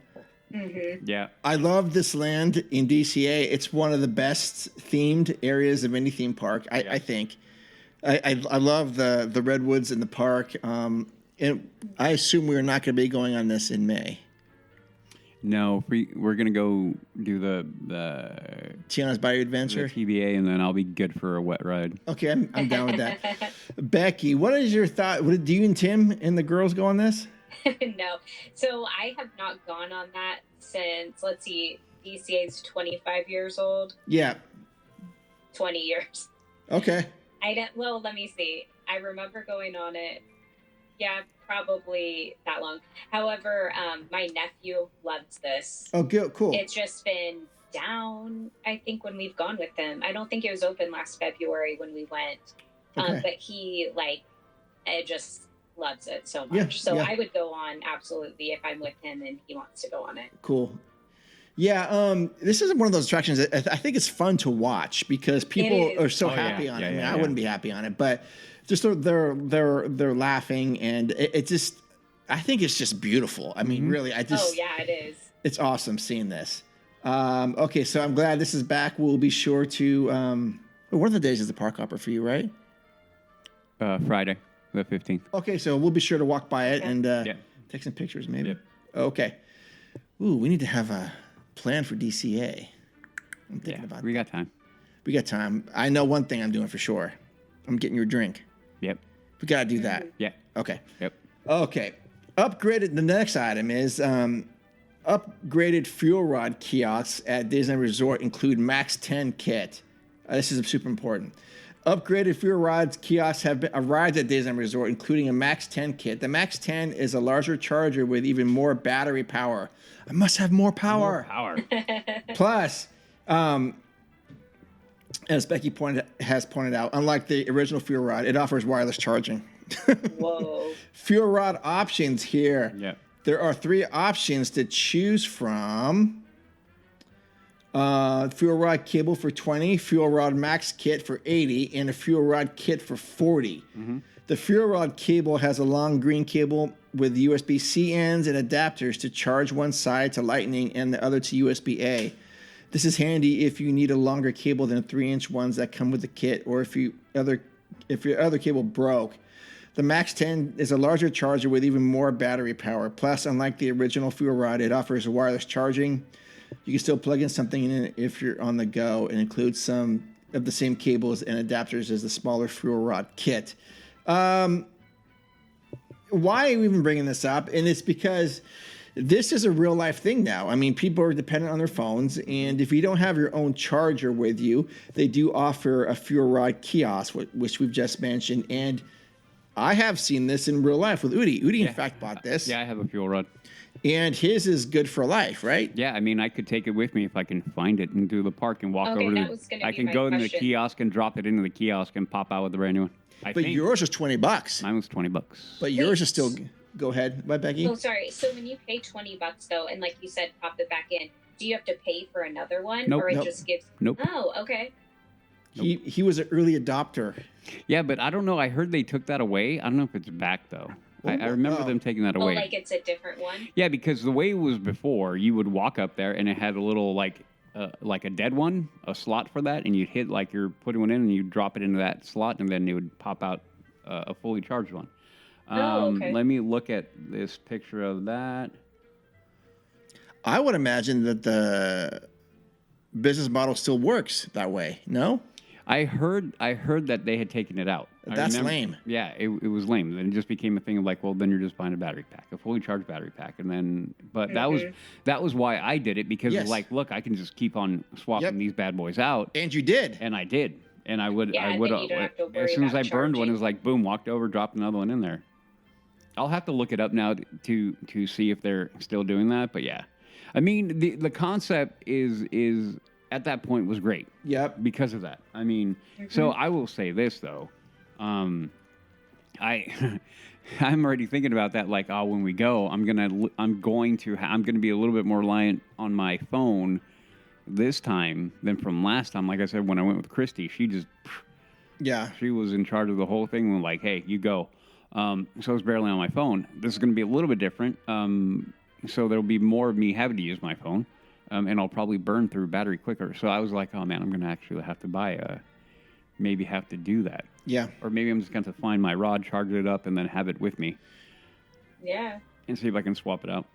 Mm-hmm. Yeah. I love this land in DCA. It's one of the best themed areas of any theme park, I think. I love the redwoods in the park. And I assume we're not going to be going on this in May. No, we're going to go do the Tiana's Bayou Adventure? The TBA, and then I'll be good for a wet ride. Okay, I'm down with that. Becky, what is your thought? Do you and Tim and the girls go on this? No. So I have not gone on that since, let's see, DCA's 25 years old. Yeah. 20 years. Okay. Well, let me see. I remember going on it. Yeah, probably that long. However, my nephew loves this. Oh, good, cool. It's just been down, I think, when we've gone with him. I don't think it was open last February when we went. Okay. But he, just loves it so much. I would go on, absolutely, if I'm with him and he wants to go on it. Cool. Yeah, this isn't one of those attractions that I think it's fun to watch because people are so happy on it. I mean, I wouldn't be happy on it, but just they're laughing, and it just, I think it's just beautiful. I mean, really, it is. It's awesome seeing this. Okay, so I'm glad this is back. We'll be sure to. One of the days is the park hopper for you, right? Friday, the 15th. Okay, so we'll be sure to walk by it and take some pictures, maybe. Yep. Okay. Ooh, we need to have a plan for DCA. I'm thinking about. We got time. We got time. I know one thing I'm doing for sure. I'm getting your drink. Yep. We gotta do that. Yeah. Okay. Yep. Okay. Upgraded. The next item is upgraded fuel rod kiosks at Disney Resort include Max 10 kit. This is super important. Upgraded fuel rods kiosks have arrived at Disney Resort, including a Max 10 kit. The Max 10 is a larger charger with even more battery power. I must have more power. Plus, as Becky has pointed out, unlike the original fuel rod, it offers wireless charging. Whoa. Fuel rod options here. Yep. There are 3 options to choose from. Fuel rod cable for $20, fuel rod max kit for $80, and a fuel rod kit for $40. Mm-hmm. The fuel rod cable has a long green cable with USB-C ends and adapters to charge one side to Lightning and the other to USB-A. This is handy if you need a longer cable than 3-inch ones that come with the kit, or if your other cable broke. The Max 10 is a larger charger with even more battery power. Plus, unlike the original fuel rod, it offers wireless charging. You can still plug in something in it if you're on the go, and includes some of the same cables and adapters as the smaller fuel rod kit. Why are we even bringing this up? And it's because this is a real life thing now. I mean, people are dependent on their phones, and if you don't have your own charger with you, they do offer a fuel rod kiosk, which we've just mentioned. And I have seen this in real life with Udi. Udi, Yeah. in fact, bought this. Yeah, I have a fuel rod. And his is good for life, right? Yeah, I mean, I could take it with me if I can find it into the park and walk Okay, over that to was gonna I be can my go into the question. kiosk and drop it into the kiosk and pop out with the brand new one. I But think yours was $20. mine was $20. But yours is still. Go ahead, what, Becky? Oh, sorry. So when you pay $20 though, and like you said, pop it back in, do you have to pay for another one, Nope. or it Nope. just gives? Nope. Oh, okay. He was an early adopter. Yeah, but I don't know. I heard they took that away. I don't know if it's back though. I remember Oh. them taking that Oh, away. like it's a different one. Yeah, because the way it was before, you would walk up there and it had a little like a dead one, a slot for that, and you'd hit like you're putting one in and you drop it into that slot, and then it would pop out a fully charged one. Okay. Let me look at this picture of that. I would imagine that the business model still works that way. No? I heard that they had taken it out. I That's remember- lame. Yeah, it was lame. Then it just became a thing of like, well, then you're just buying a battery pack, a fully charged battery pack, and then. But that was why I did it, because Yes. like, look, I can just keep on swapping Yep. these bad boys out, And you did. and I did, and I would Yeah, I and would then you don't have to worry as soon as I about burned one, it charging. was like boom, walked over, dropped another one in there. I'll have to look it up now to see if they're still doing that, but yeah, I mean the concept is at that point was great. Yep. Because of that. I mean, so I will say this though, I'm already thinking about that. Like, oh, when we go, I'm gonna be a little bit more reliant on my phone this time than from last time. Like I said, when I went with Christy, she was in charge of the whole thing. And like, hey, you go. So I was barely on my phone. This is going to be a little bit different. So there'll be more of me having to use my phone. And I'll probably burn through battery quicker. So I was like, oh man, I'm going to actually have to maybe have to do that. Yeah. Or maybe I'm just going to find my rod, charge it up, and then have it with me Yeah. and see if I can swap it out.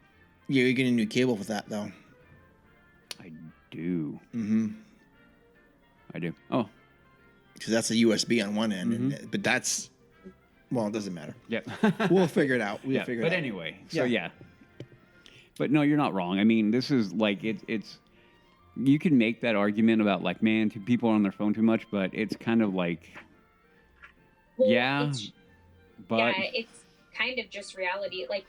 Yeah, you're getting a new cable for that, though. I do. Mm-hmm. I do. Oh, Because that's a USB on one end. But that's, well, it doesn't matter. yeah. We'll figure it out. We'll figure it But out. anyway, so Yeah. yeah. But no, you're not wrong. I mean, this is like it's. You can make that argument about like, man, people are on their phone too much, but it's kind of like, Well, yeah, it's- but yeah, it's kind of just reality. Like,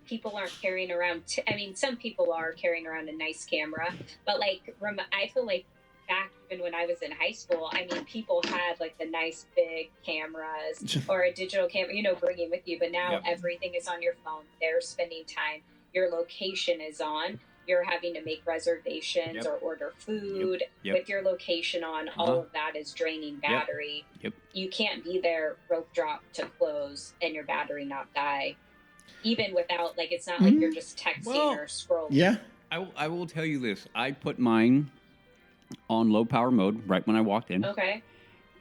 people aren't carrying around. I mean, some people are carrying around a nice camera, but like, I feel like back even when I was in high school, I mean, people had like the nice big cameras or a digital camera, bringing with you. But now Yep. everything is on your phone. They're spending time. Your location is on. You're having to make reservations Yep. or order food Yep. with your location on. All Uh-huh. of that is draining battery. Yep. You can't be there, rope drop to close, and your battery not die. Even without, like, it's not like you're just texting Well, or scrolling. Yeah. I will tell you this. I put mine on low power mode right when I walked in. Okay.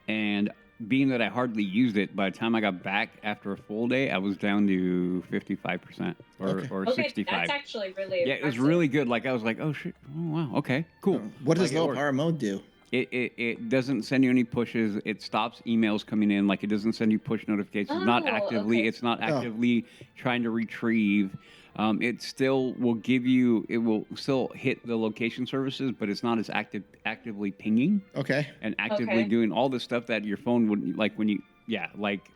And being that I hardly used it, by the time I got back after a full day, I was down to 55% or Okay, 65. that's actually really Yeah, it was impressive. really good. Like, I was like, oh, shit. Oh, wow. Okay, cool. What does Like, it low worked. power mode do? It doesn't send you any pushes. It stops emails coming in. Like, it doesn't send you push notifications. Oh, okay. It's not actively trying to retrieve. It still will give you. It will still hit the location services, but it's not as actively pinging Okay. and actively Okay. doing all the stuff that your phone would like when you. Yeah, like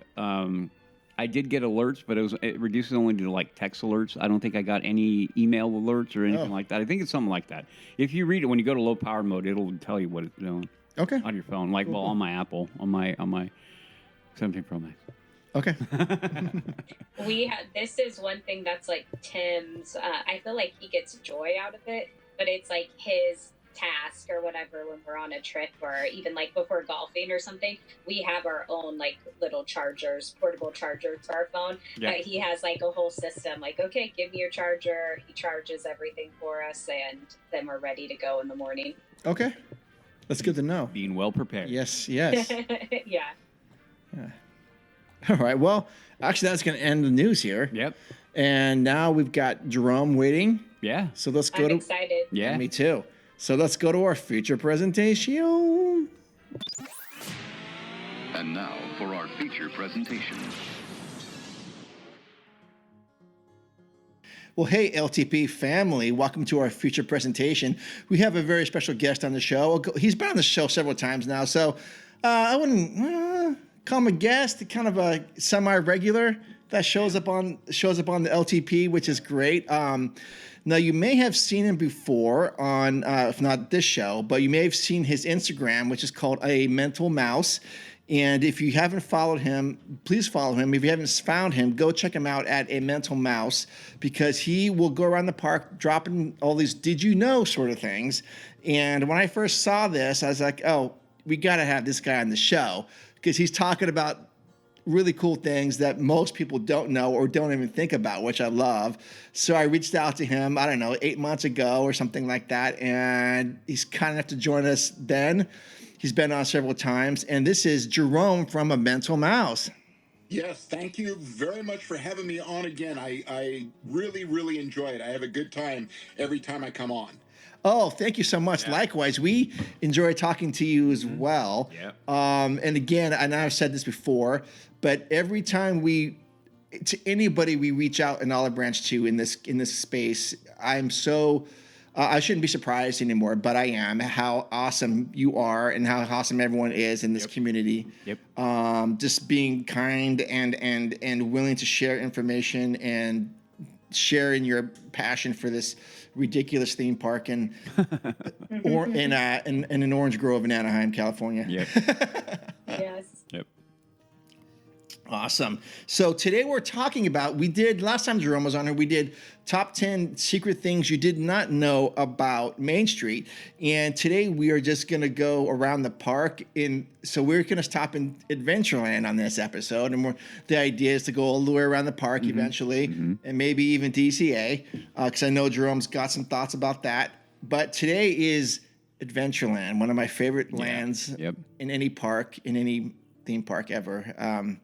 I did get alerts, but it reduces only to like text alerts. I don't think I got any email alerts or anything like that. I think it's something like that. If you read it when you go to low power mode, it'll tell you what it's doing Okay. on your phone. Like, well, on my Apple, on my 17 Pro Max. Okay. This is one thing that's like Tim's. I feel like he gets joy out of it, but it's like his task or whatever when we're on a trip or even like before golfing or something. We have our own like little chargers, portable chargers for our phone. Yeah. But he has like a whole system. Like, okay, give me your charger. He charges everything for us, and then we're ready to go in the morning. Okay. That's good to know. Being well prepared. Yes. Yes. Yeah. All right. Well, actually, that's going to end the news here. Yep. And now we've got Jerome waiting. Yeah. So let's go I'm to. excited. Yeah. Me too. So let's go to our feature presentation. And now for our feature presentation. Well, hey, LTP family, welcome to our feature presentation. We have a very special guest on the show. He's been on the show several times now, so I wouldn't come a guest, kind of a semi-regular that shows up on the LTP, which is great. Now you may have seen him before on, if not this show, but you may have seen his Instagram, which is called A Mental Mouse. And if you haven't followed him, please follow him. If you haven't found him, go check him out at A Mental Mouse, because he will go around the park dropping all these "did you know" sort of things. And when I first saw this, I was like, oh, we got to have this guy on the show, because he's talking about really cool things that most people don't know or don't even think about, which I love. So I reached out to him, I don't know, 8 months ago or something like that. And he's kind enough to join us then. He's been on several times. And this is Jerome from A Mental Mouse. Yes, thank you very much for having me on again. I really, really enjoy it. I have a good time every time I come on. Oh, thank you so much. Yeah. Likewise, we enjoy talking to you as well. Yeah. And again, and I've said this before, but every time to anybody we reach out in Olive Branch to in this space, I'm so I shouldn't be surprised anymore, but I am, how awesome you are and how awesome everyone is in this community. Yep. Just being kind and willing to share information and sharing your passion for this ridiculous theme park in an orange grove in Anaheim, California. Yep. Yes. Yep. Awesome. So today we're talking about, last time Jerome was on here, we did top 10 secret things you did not know about Main Street. And today we are just going to go around the park. So we're going to stop in Adventureland on this episode. And the idea is to go all the way around the park eventually, and maybe even DCA, because I know Jerome's got some thoughts about that. But today is Adventureland, one of my favorite lands in any park, in any theme park ever.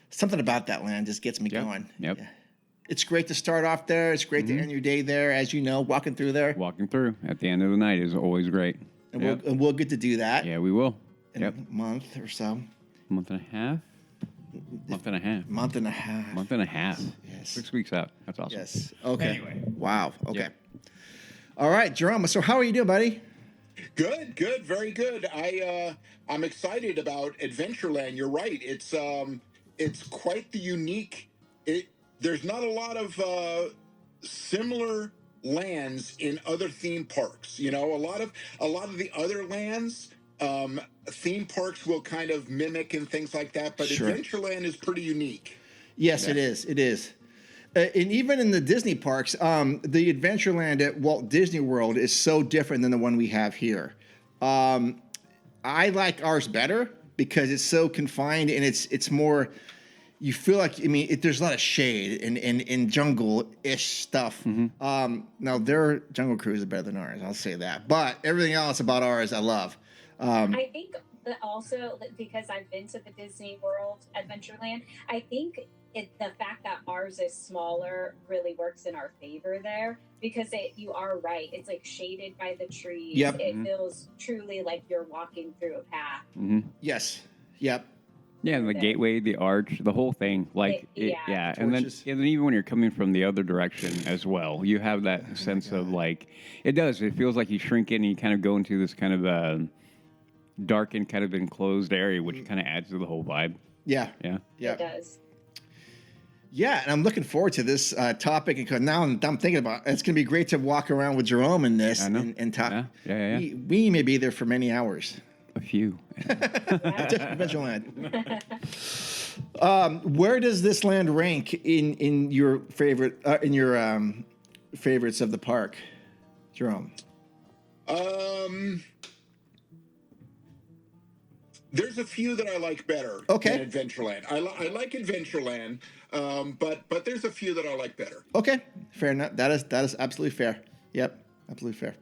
Something about that land just gets me going. Yep. Yeah. It's great to start off there. It's great to end your day there, as you know, walking through there. Walking through at the end of the night is always great. And we'll get to do that. Yeah, we will. In a month or so. Month and a half? Month and a half. Month and a half. Month and a half. Yes. 6 weeks out. That's awesome. Yes. Okay. Anyway. Wow. Okay. Yep. All right, Jerome. So how are you doing, buddy? Good, very good. I'm excited about Adventureland. You're right. It's quite the unique. There's not a lot of similar lands in other theme parks. You know, a lot of the other lands, theme parks will kind of mimic and things like that. But sure. Adventureland is pretty unique. Yes, it is. It is. And even in the Disney parks, the Adventureland at Walt Disney World is so different than the one we have here. I like ours better because it's so confined and it's more. You feel like, there's a lot of shade and jungle-ish stuff. Now, their Jungle Cruise is better than ours. I'll say that. But everything else about ours, I love. I think that also, because I've been to the Disney World Adventureland, I think the fact that ours is smaller really works in our favor there, because you are right. It's like shaded by the trees. Yep. It feels truly like you're walking through a path. Yes. Yep. Yeah, the gateway, the arch, the whole thing. And then even when you're coming from the other direction as well, you have that sense of it feels like you shrink in and you kind of go into this kind of dark and kind of enclosed area, which kind of adds to the whole vibe. Yeah. It does. Yeah, and I'm looking forward to this topic, because now I'm thinking about it's going to be great to walk around with Jerome in this and talk. Yeah. We may be there for many hours. A few. Adventureland. Where does this land rank in your favorite favorites of the park, Jerome? There's a few that I like better than Adventureland. I like Adventureland, but there's a few that I like better. Okay, fair enough. That is absolutely fair. Yep, absolutely fair.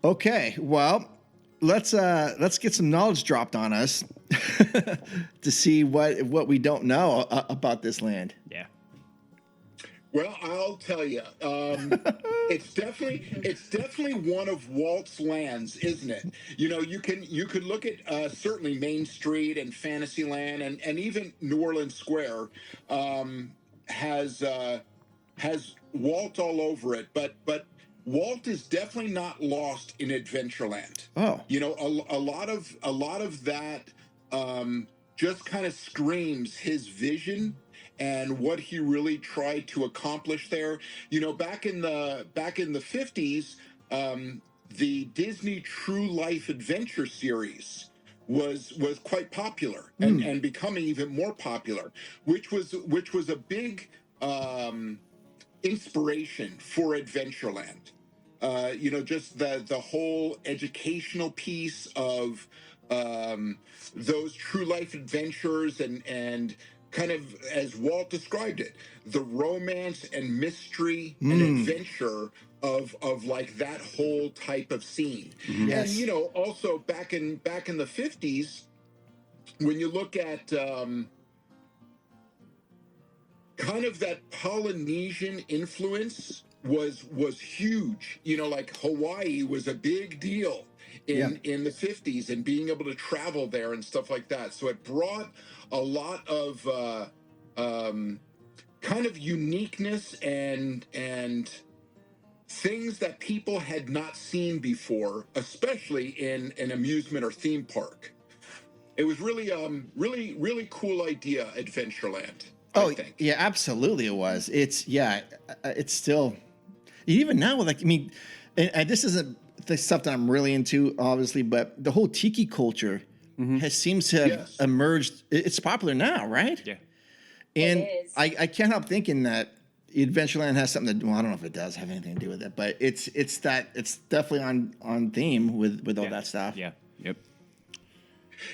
Okay, well, let's get some knowledge dropped on us to see what we don't know about this land. Yeah. Well, I'll tell you, it's definitely one of Walt's lands, isn't it? You know, you could look at certainly Main Street and Fantasyland and even New Orleans Square has Walt all over it, but Walt is definitely not lost in Adventureland. Oh, you know, a lot of that just kind of screams his vision and what he really tried to accomplish there. You know, back in the 50s, the Disney True Life Adventure series was quite popular and becoming even more popular, which was a big inspiration for Adventureland. You know, just the whole educational piece of those true life adventures and kind of, as Walt described it, the romance and mystery and adventure of like that whole type of scene. Yes. And you know, also back in the 50s, when you look at kind of that Polynesian influence was huge. You know, like Hawaii was a big deal in the 50s, and being able to travel there and stuff like that. So it brought a lot of kind of uniqueness and things that people had not seen before, especially in an amusement or theme park. It was really really cool idea, Adventureland. Oh, I think. yeah, absolutely it was. It's still, even now, like, I mean, and this isn't the stuff that I'm really into, obviously, but the whole tiki culture seems to have emerged. It's popular now, right? Yeah. And It is. I can't help thinking that Adventureland has something to do. Well, I don't know if it does have anything to do with it, but it's definitely on theme with all that stuff. Yeah. Yep.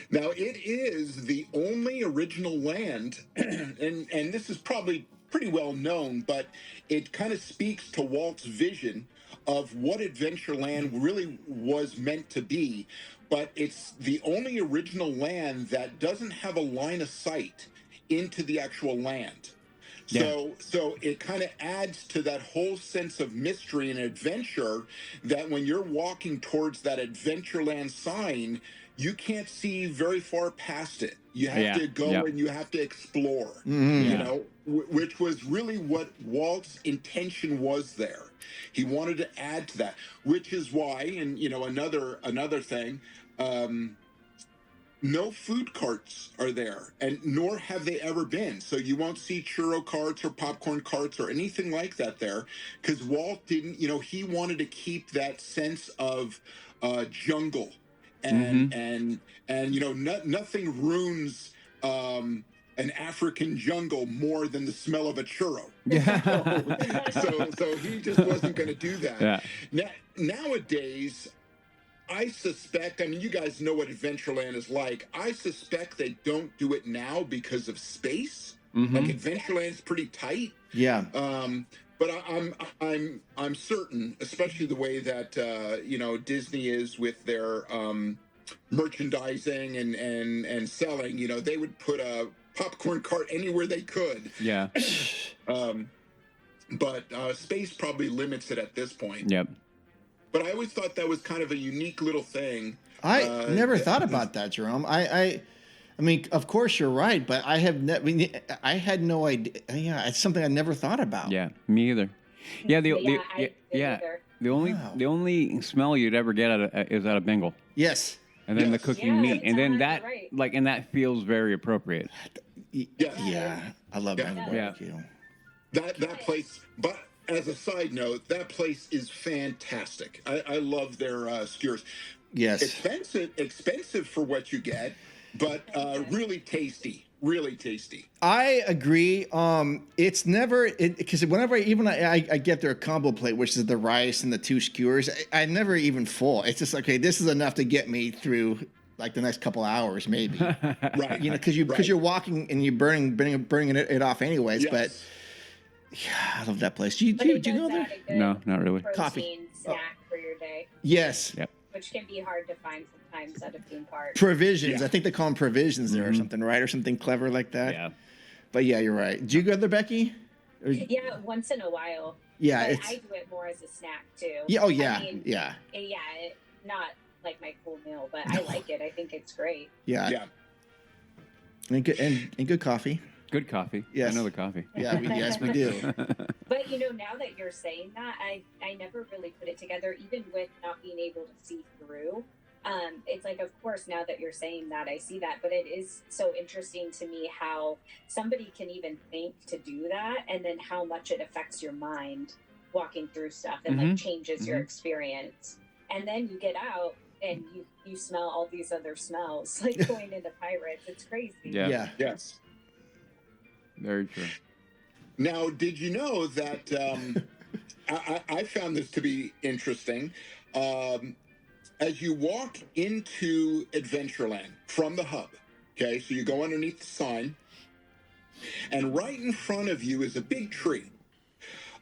Now, it is the only original land, and this is probably pretty well known, but it kind of speaks to Walt's vision of what Adventureland really was meant to be. But it's the only original land that doesn't have a line of sight into the actual land. So it kind of adds to that whole sense of mystery and adventure, that when you're walking towards that Adventureland sign, you can't see very far past it. You have to go and you have to explore, you know, which was really what Walt's intention was there. He wanted to add to that, which is why, and, you know, another thing, no food carts are there, and nor have they ever been. So you won't see churro carts or popcorn carts or anything like that there, because Walt didn't, you know, he wanted to keep that sense of jungle. And you know, nothing ruins an African jungle more than the smell of a churro. So he just wasn't going to do that. Nowadays, I suspect, I mean, you guys know what Adventureland is like. I suspect they don't do it now because of space. Like, Adventureland's pretty tight. Yeah. But I'm certain, especially the way that you know, Disney is with their merchandising and selling. You know, they would put a popcorn cart anywhere they could. Yeah. But space probably limits it at this point. Yep. But I always thought that was kind of a unique little thing. I never thought about that, Jerome. I mean, of course you're right, but I have I had no idea. Yeah, it's something I never thought about. Yeah, me either. Yeah, the only smell you'd ever get is out of Bengal. Yes. And then the cooking meat, and then that right. and that feels very appropriate. Yeah, I love Bengal barbecue. That place, but as a side note, that place is fantastic. I love their skewers. Yes. Expensive for what you get, but really tasty. Really tasty. I agree. It's never because whenever I get their combo plate, which is the rice and the 2 skewers, I never even full. It's just okay. This is enough to get me through like the next couple hours, maybe. Right. You know, because you're walking and you're burning it off anyways. Yes. But yeah, I love that place. Do you go there? No, not really. Coffee. Snack for your day. Yes. Yep. Which can be hard to find sometimes at a theme park. Provisions. Yeah. I think they call them provisions there or something, right? Or something clever like that. Yeah. But yeah, you're right. Do you go there, Becky? Or, Yeah, once in a while. yeah, But it's I do it more as a snack too. yeah. Oh yeah, I mean, yeah, not like my cool meal, but I like it. I think it's great. yeah. Yeah. And good coffee. Good coffee. Yes. I know the coffee. Yeah, yes, we do. But you know, now that you're saying that, I never really put it together, even with not being able to see through. it's like, of course, now that you're saying that, I see that, but it is so interesting to me how somebody can even think to do that, and then how much it affects your mind walking through stuff and like changes your experience. And then you get out and you smell all these other smells, like going into Pirates. It's crazy. Yeah. Yes. Very true. Now, did you know that I found this to be interesting? As you walk into Adventureland from the hub, okay, so you go underneath the sign, and right in front of you is a big tree.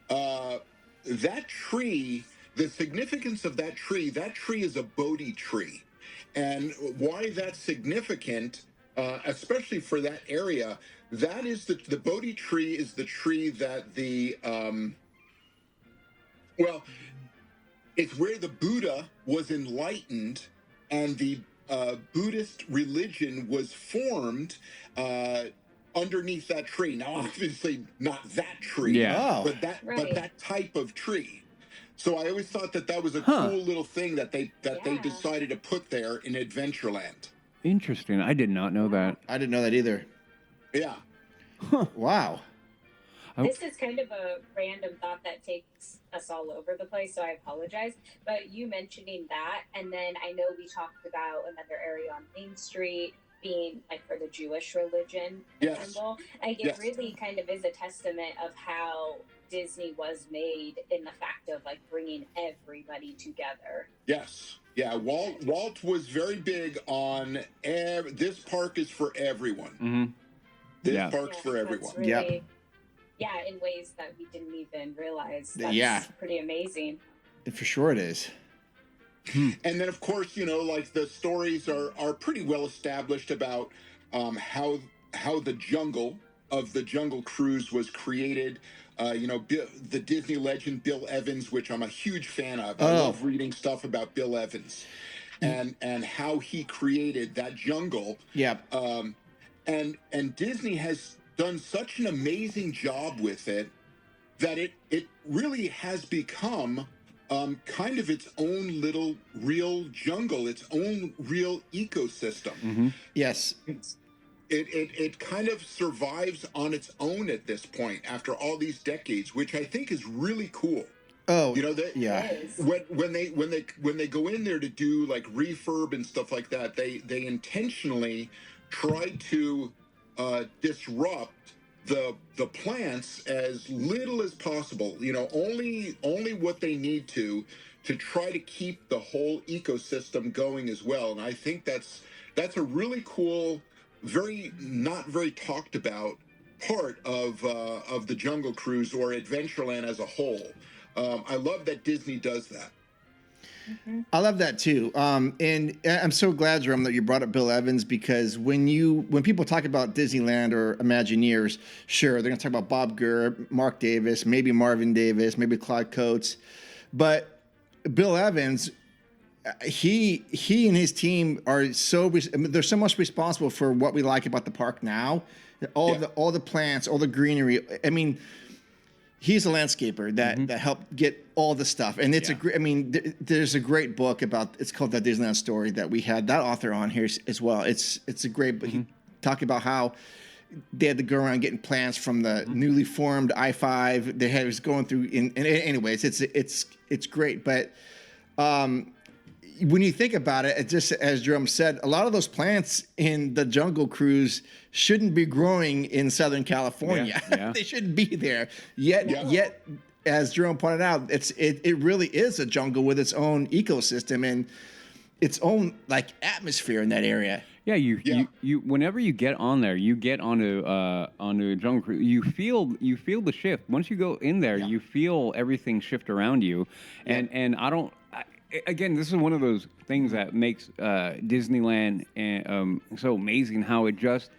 That tree, the significance of that tree is a Bodhi tree. And why that's significant, especially for that area, that is the Bodhi tree is the tree that it's where the Buddha was enlightened, and the Buddhist religion was formed underneath that tree. Now, obviously, not that tree, but that type of tree. So I always thought that was a cool little thing that they decided to put there in Adventureland. Interesting. I did not know that. I didn't know that either. Yeah. Wow. This is kind of a random thought that takes us all over the place, so I apologize. But you mentioning that, and then I know we talked about another area on Main Street being like for the Jewish religion symbol. Like it really kind of is a testament of how Disney was made in the fact of like bringing everybody together. Yes. Yeah, Walt was very big on this park is for everyone. This park's for everyone. Really, in ways that we didn't even realize. That's pretty amazing. For sure it is. And then, of course, like the stories are pretty well established about how the jungle of the Jungle Cruise was created. The Disney legend Bill Evans, which I'm a huge fan of. I love reading stuff about Bill Evans and how he created that jungle. Yeah. And Disney has done such an amazing job with it that it really has become kind of its own little real jungle, its own real ecosystem. Yes. It kind of survives on its own at this point after all these decades, which I think is really cool. Oh, when they go in there to do like refurb and stuff like that, they intentionally try to disrupt the plants as little as possible. Only what they need to try to keep the whole ecosystem going as well. And I think that's a really cool, not very talked about part of the Jungle Cruise or Adventureland as a whole. I love that Disney does that. I love that too. And I'm so glad, Jerome, that you brought up Bill Evans, because when people talk about Disneyland or Imagineers, sure, they're going to talk about Bob Gurr, Mark Davis, maybe Marvin Davis, maybe Claude Coates. But Bill Evans, he and his team are they're so much responsible for what we like about the park now. All the plants, all the greenery. I mean, he's a landscaper that helped get all the stuff. And it's there's a great book it's called The Disneyland Story that we had that author on here as well. It's a great book. He talked about how they had to go around getting plants from the newly formed I-5. It was going through anyways, it's great. But when you think about it, just as Jerome said, a lot of those plants in the Jungle Cruise shouldn't be growing in Southern California. They shouldn't be there. Yet, as Jerome pointed out, it really is a jungle with its own ecosystem and its own like atmosphere in that area. Yeah, you whenever you get on there, you get onto a Jungle Cruise, you feel the shift. Once you go in there, you feel everything shift around you, and again, this is one of those things that makes Disneyland so amazing, how it just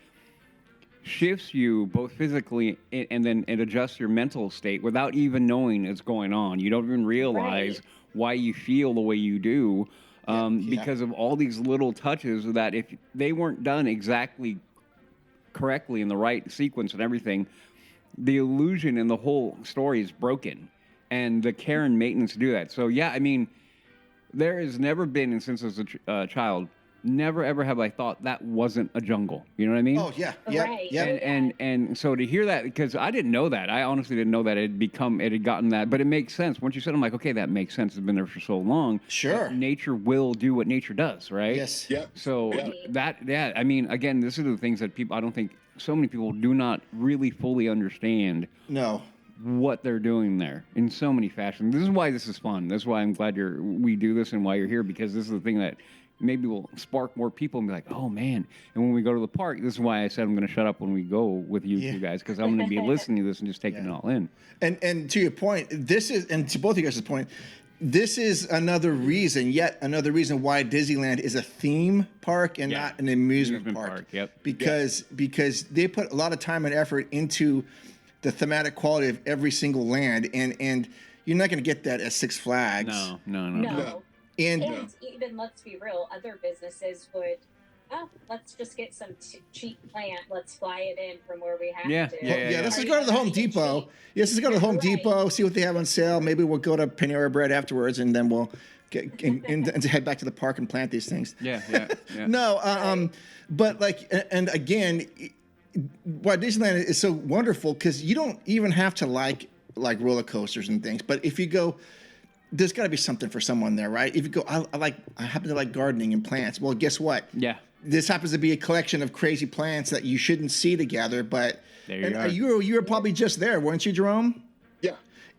shifts you both physically and then it adjusts your mental state without even knowing it's going on. You don't even realize why you feel the way you do because of all these little touches that if they weren't done exactly correctly in the right sequence and everything, the illusion and the whole story is broken. And the care and maintenance to do that. So, yeah, I mean, there has never been, and since I was a child, never ever have I thought that wasn't a jungle. You know what I mean? Oh yeah, yeah, Right. yeah. And so to hear that, because I didn't know that. I honestly didn't know that it had gotten that. But it makes sense. Once you said, I'm like, okay, that makes sense. It's been there for so long. Sure. Nature will do what nature does, right? Yes. Yep. So Yep. I mean, again, this are the things that I don't think so many people do not really fully understand No. what they're doing there in so many fashions. This is why this is fun. That's why I'm glad we do this and why you're here, because this is the thing that maybe will spark more people and be like, oh man. And when we go to the park, this is why I said I'm going to shut up when we go with you two guys, because I'm going to be listening to this and just taking it all in. And to your point, and to both of you guys' point, this is yet another reason why Disneyland is a theme park and not an amusement park. Yep. Because they put a lot of time and effort into the thematic quality of every single land, and you're not going to get that at Six Flags. No. And even, let's be real, other businesses would, let's just get some cheap plant. Let's fly it in from where we have to. Let's just go to the Home Depot. Yes, let's go to the Home Depot, see what they have on sale. Maybe we'll go to Panera Bread afterwards, and then we'll and head back to the park and plant these things. Yeah. No, but and again, why Disneyland is so wonderful, because you don't even have to like roller coasters and things. But if you go, there's got to be something for someone there, right? If you go, I happen to like gardening and plants. Well, guess what? Yeah. This happens to be a collection of crazy plants that you shouldn't see together, but there you are. You were probably just there, weren't you, Jerome? Yeah.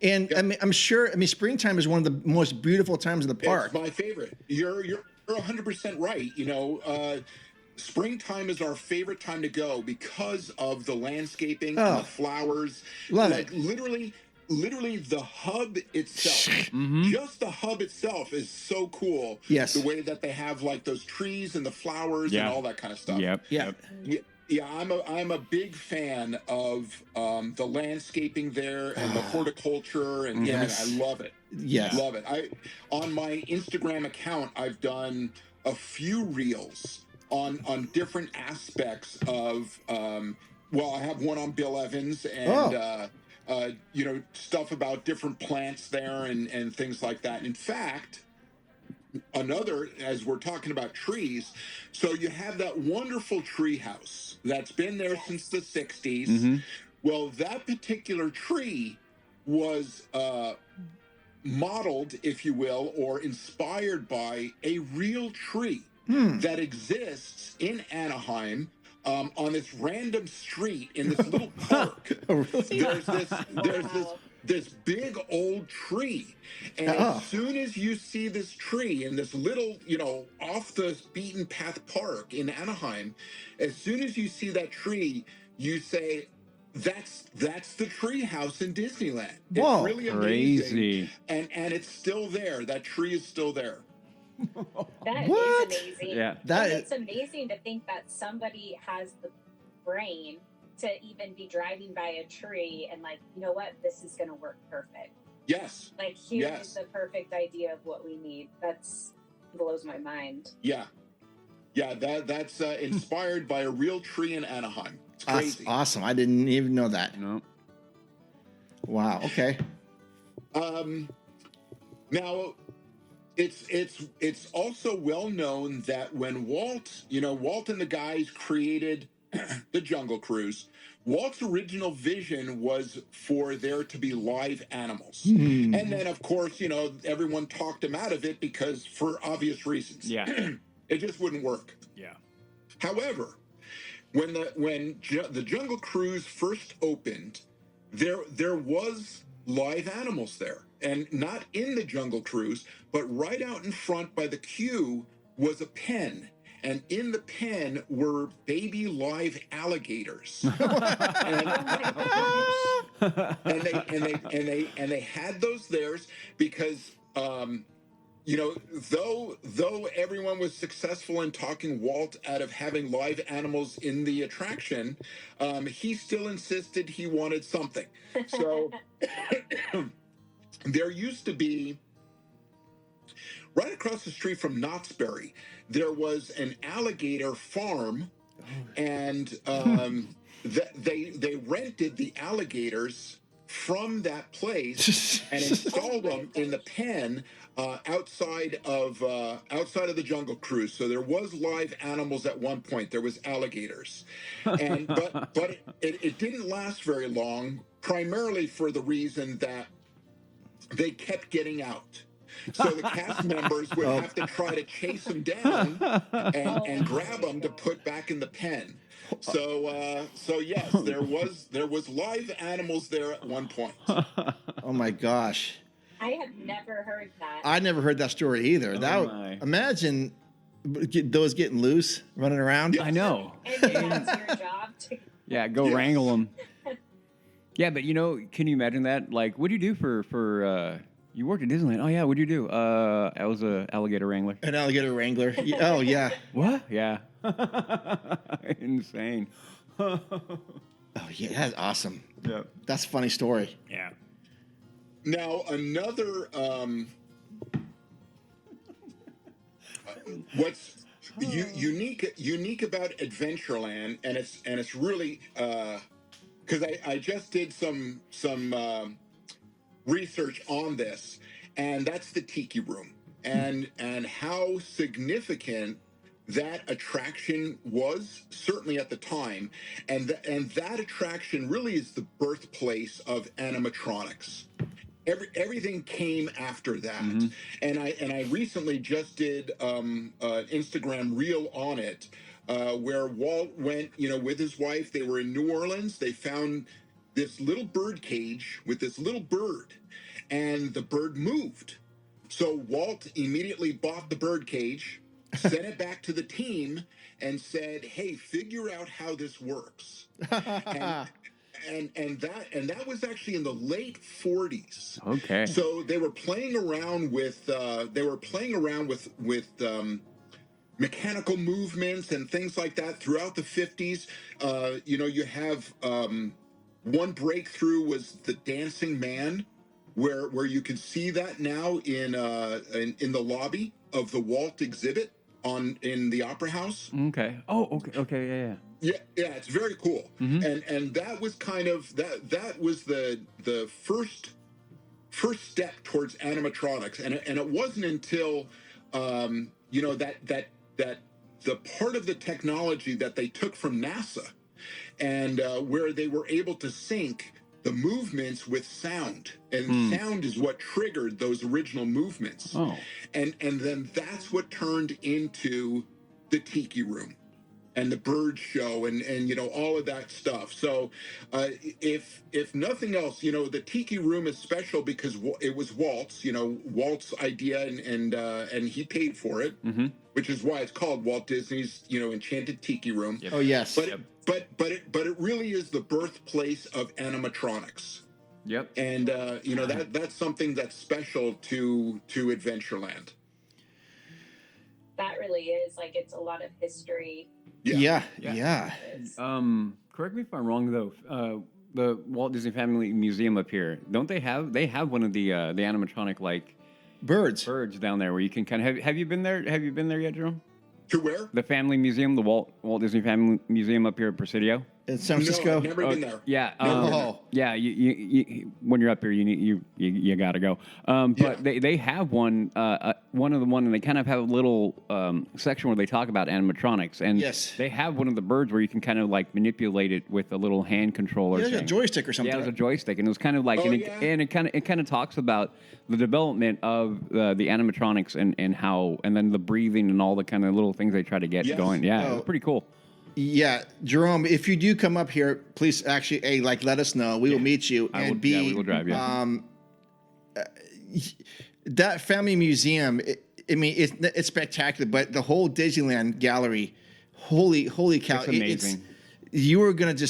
And yeah. I mean, I'm sure. I mean, springtime is one of the most beautiful times in the park. It's my favorite. You're 100% right. You know, springtime is our favorite time to go because of the landscaping and the flowers. Love it. Literally the hub itself, just the hub itself is so cool. Yes. The way that they have like those trees and the flowers and all that kind of stuff. Yep. Yeah, I'm a big fan of the landscaping there and the horticulture and I love it. Yes. Love it. On my Instagram account, I've done a few reels on different aspects of I have one on Bill Evans and stuff about different plants there and things like that. In fact, another, as we're talking about trees, so you have that wonderful tree house that's been there since the 60s. Mm-hmm. Well, that particular tree was modeled, if you will, or inspired by a real tree that exists in Anaheim. On this random street in this little park, there's this big old tree, and as soon as you see this tree in this little, off the beaten path park in Anaheim, as soon as you see that tree, you say, that's the tree house in Disneyland. Whoa, it's really amazing, and it's still there. That tree is still there. That What? is amazing. Yeah. It's amazing to think that somebody has the brain to even be driving by a tree and like, you know what, this is going to work perfect. Yes. Like, here's the perfect idea of what we need. That's blows my mind. Yeah. That's inspired by a real tree in Anaheim. It's crazy. That's awesome. I didn't even know that. No. Wow. Okay. Now, it's also well known that when Walt and the guys created the Jungle Cruise, Walt's original vision was for there to be live animals. And then, of course, everyone talked him out of it because for obvious reasons. Yeah. It just wouldn't work. Yeah. However, when the Jungle Cruise first opened, there was live animals there. And not in the Jungle Cruise, but right out in front by the queue was a pen. And in the pen were baby live alligators. and they had those there because though everyone was successful in talking Walt out of having live animals in the attraction, he still insisted he wanted something. So there used to be, right across the street from Knott's Berry, there was an alligator farm, and they rented the alligators from that place and installed them in the pen outside of the Jungle Cruise. So there was live animals at one point. There was alligators, and but it didn't last very long, primarily for the reason that they kept getting out. So the cast members would have to try to chase them down and grab them to put back in the pen. So yes, there was live animals there at one point. Oh my gosh. I have never heard that. I never heard that story either. Imagine those getting loose, running around. I know. And that's your job to... Yeah, go wrangle them. Yeah, but can you imagine that? Like, what do you do for you worked at Disneyland? Oh yeah, what'd you do? I was an alligator wrangler. An alligator wrangler. Oh yeah. What? Yeah. Insane. Oh yeah, that's awesome. Yeah. That's a funny story. Yeah. Now another what's unique about Adventureland, and it's really because I just did some research on this, and that's the Tiki Room, and how significant that attraction was, certainly at the time, and that attraction really is the birthplace of animatronics. Everything came after that, and I recently just did an Instagram reel on it, where Walt went, with his wife. They were in New Orleans. They found this little bird cage with this little bird, and the bird moved. So Walt immediately bought the bird cage, sent it back to the team, and said, "Hey, figure out how this works." And that was actually in the late 40s. Okay. So they were playing around with mechanical movements and things like that throughout the 50s. You have one breakthrough was the dancing man, where you can see that now in the lobby of the Walt exhibit in the Opera House. Okay. Oh, okay. Yeah. Yeah, it's very cool. And that was kind of that was the first step towards animatronics, and it wasn't until that the part of the technology that they took from NASA, and where they were able to sync the movements with sound, and sound is what triggered those original movements. And then that's what turned into the Tiki Room and the bird show, and all of that stuff. So if nothing else, the Tiki Room is special because it was Walt's idea, and he paid for it, which is why it's called Walt Disney's Enchanted Tiki Room. Oh yes. But it really is the birthplace of animatronics. Yep. And that's something that's special to Adventureland. That really is, like, it's a lot of history. Yeah. Correct me if I'm wrong though. The Walt Disney Family Museum up here, don't they have one of the animatronic like birds down there where you can kind of have you been there? Have you been there yet, Jerome? To where? The Family Museum, the Walt Disney Family Museum up here at Presidio. In San Francisco. No, I've never been there. Yeah. Yeah. You when you're up here, you gotta go. But they have one and they kind of have a little section where they talk about animatronics, and they have one of the birds where you can kind of like manipulate it with a little hand controller. Yeah, like a joystick or something. Yeah, it was a joystick, and it was kind of like, and it kind of talks about the development of the animatronics and how, and then the breathing and all the kind of little things they try to get going. Yeah, it was pretty cool. Yeah, Jerome, if you do come up here, please actually, A, let us know. We will meet you. And B, we will drive you. That family museum, it's spectacular, but the whole Disneyland gallery, holy cow. It's amazing. You're going to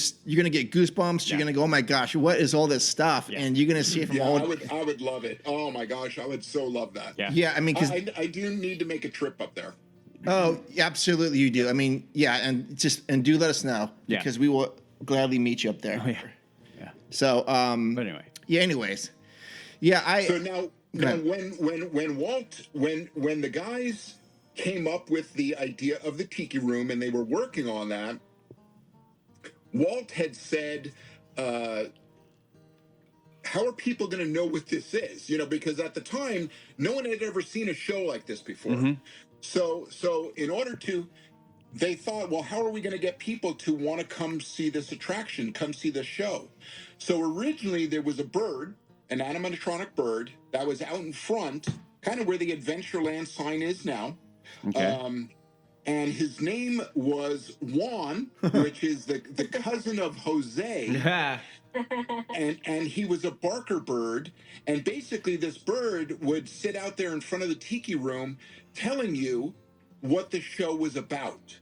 get goosebumps. You're going to go, oh my gosh, what is all this stuff? And you're going to see it from all. I would love it. Oh my gosh, I would so love that. Yeah, because I do need to make a trip up there. Oh, absolutely, you do. And do let us know because we will gladly meet you up there. Oh, yeah. So, but anyway. Yeah. Anyways, yeah. So now when the guys came up with the idea of the Tiki Room and they were working on that, Walt had said, how are people going to know what this is? You know, because at the time, no one had ever seen a show like this before. So in order to, they thought, well, how are we going to get people to want to come see this attraction, come see this show? So originally there was a bird, an animatronic bird that was out in front, kind of where the Adventureland sign is now. Okay. And his name was Juan, which is the cousin of Jose. And he was a Barker bird. And basically this bird would sit out there in front of the tiki room telling you what the show was about.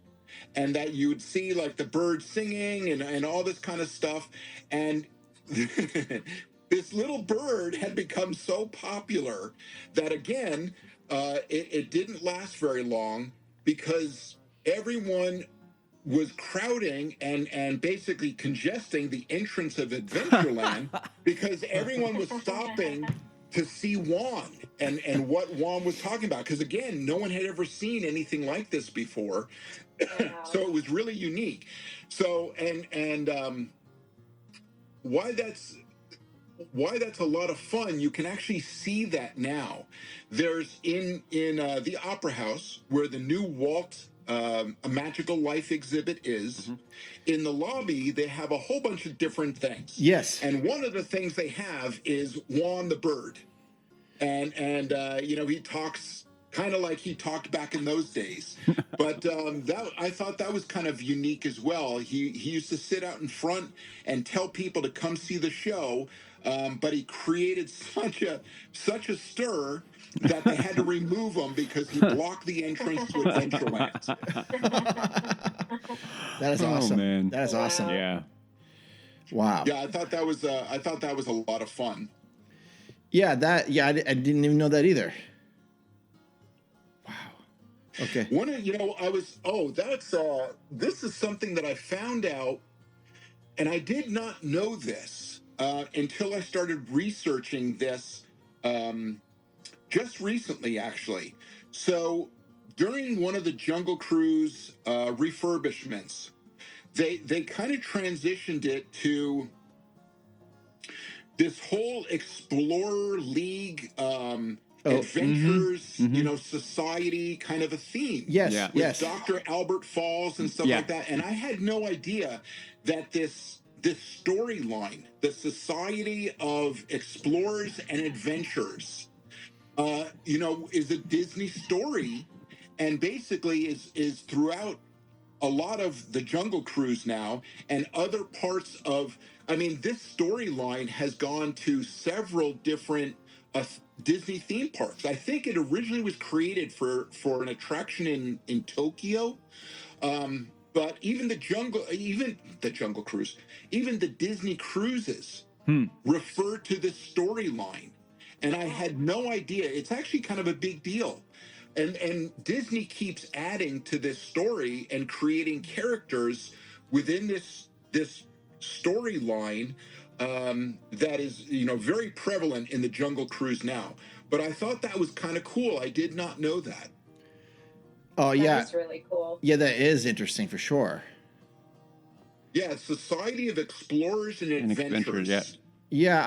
And that you would see like the bird singing and all this kind of stuff. And this little bird had become so popular that, again, it didn't last very long because everyone was crowding and basically congesting the entrance of Adventureland because everyone was stopping to see Juan and what Juan was talking about. Because, again, no one had ever seen anything like this before. So it was really unique. So, and why that's a lot of fun, you can actually see that now. There's in the Opera House, where the new Walt A Magical Life exhibit is, in the lobby, they have a whole bunch of different things. Yes. And one of the things they have is Juan the Bird. And you know, he talks kind of like he talked back in those days. But I thought that was kind of unique as well. He used to sit out in front and tell people to come see the show, but he created such a stir that they had to remove him because he blocked the entrance to Adventureland. That is awesome. Man. That is awesome. Yeah. Wow. Yeah, I thought that was a lot of fun. Yeah, I didn't even know that either. Wow. Okay. This is something that I found out, and I did not know this until I started researching this just recently, actually. So during one of the Jungle Cruise refurbishments, they kind of transitioned it to this whole Explorer League adventures, you know, society kind of a theme. Yes, Yeah. With yes. Dr. Albert Falls and stuff Yeah. like that. And I had no idea that this storyline, the Society of Explorers and Adventurers, you know, is a Disney story, and basically is throughout a lot of the Jungle Cruise now and other parts of. I mean, this storyline has gone to several different Disney theme parks. I think it originally was created for an attraction in Tokyo. But even the Jungle Cruise, even the Disney cruises refer to this storyline. And I had no idea. It's actually kind of a big deal. And Disney keeps adding to this story and creating characters within this storyline that is, you know, very prevalent in the Jungle Cruise now. But I thought that was kind of cool. I did not know that. Oh, yeah. That's really cool. Yeah, that is interesting for sure. Yeah, Society of Explorers and Adventurers. Yeah. Yeah,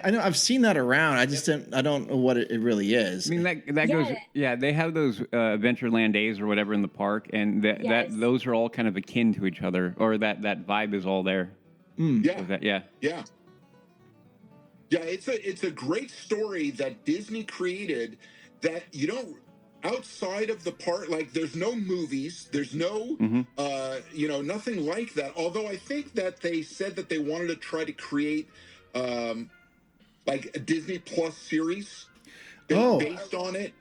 I know. I've seen that around. I just I don't know what it really is. I mean, that goes. Yeah, they have those Adventureland days or whatever in the park, and that those are all kind of akin to each other, or that vibe is all there. Yeah. Yeah, it's a great story that Disney created that you don't, outside of the park, like there's no movies, there's no, you know, nothing like that. Although I think that they said that they wanted to try to create like a Disney Plus series based on it,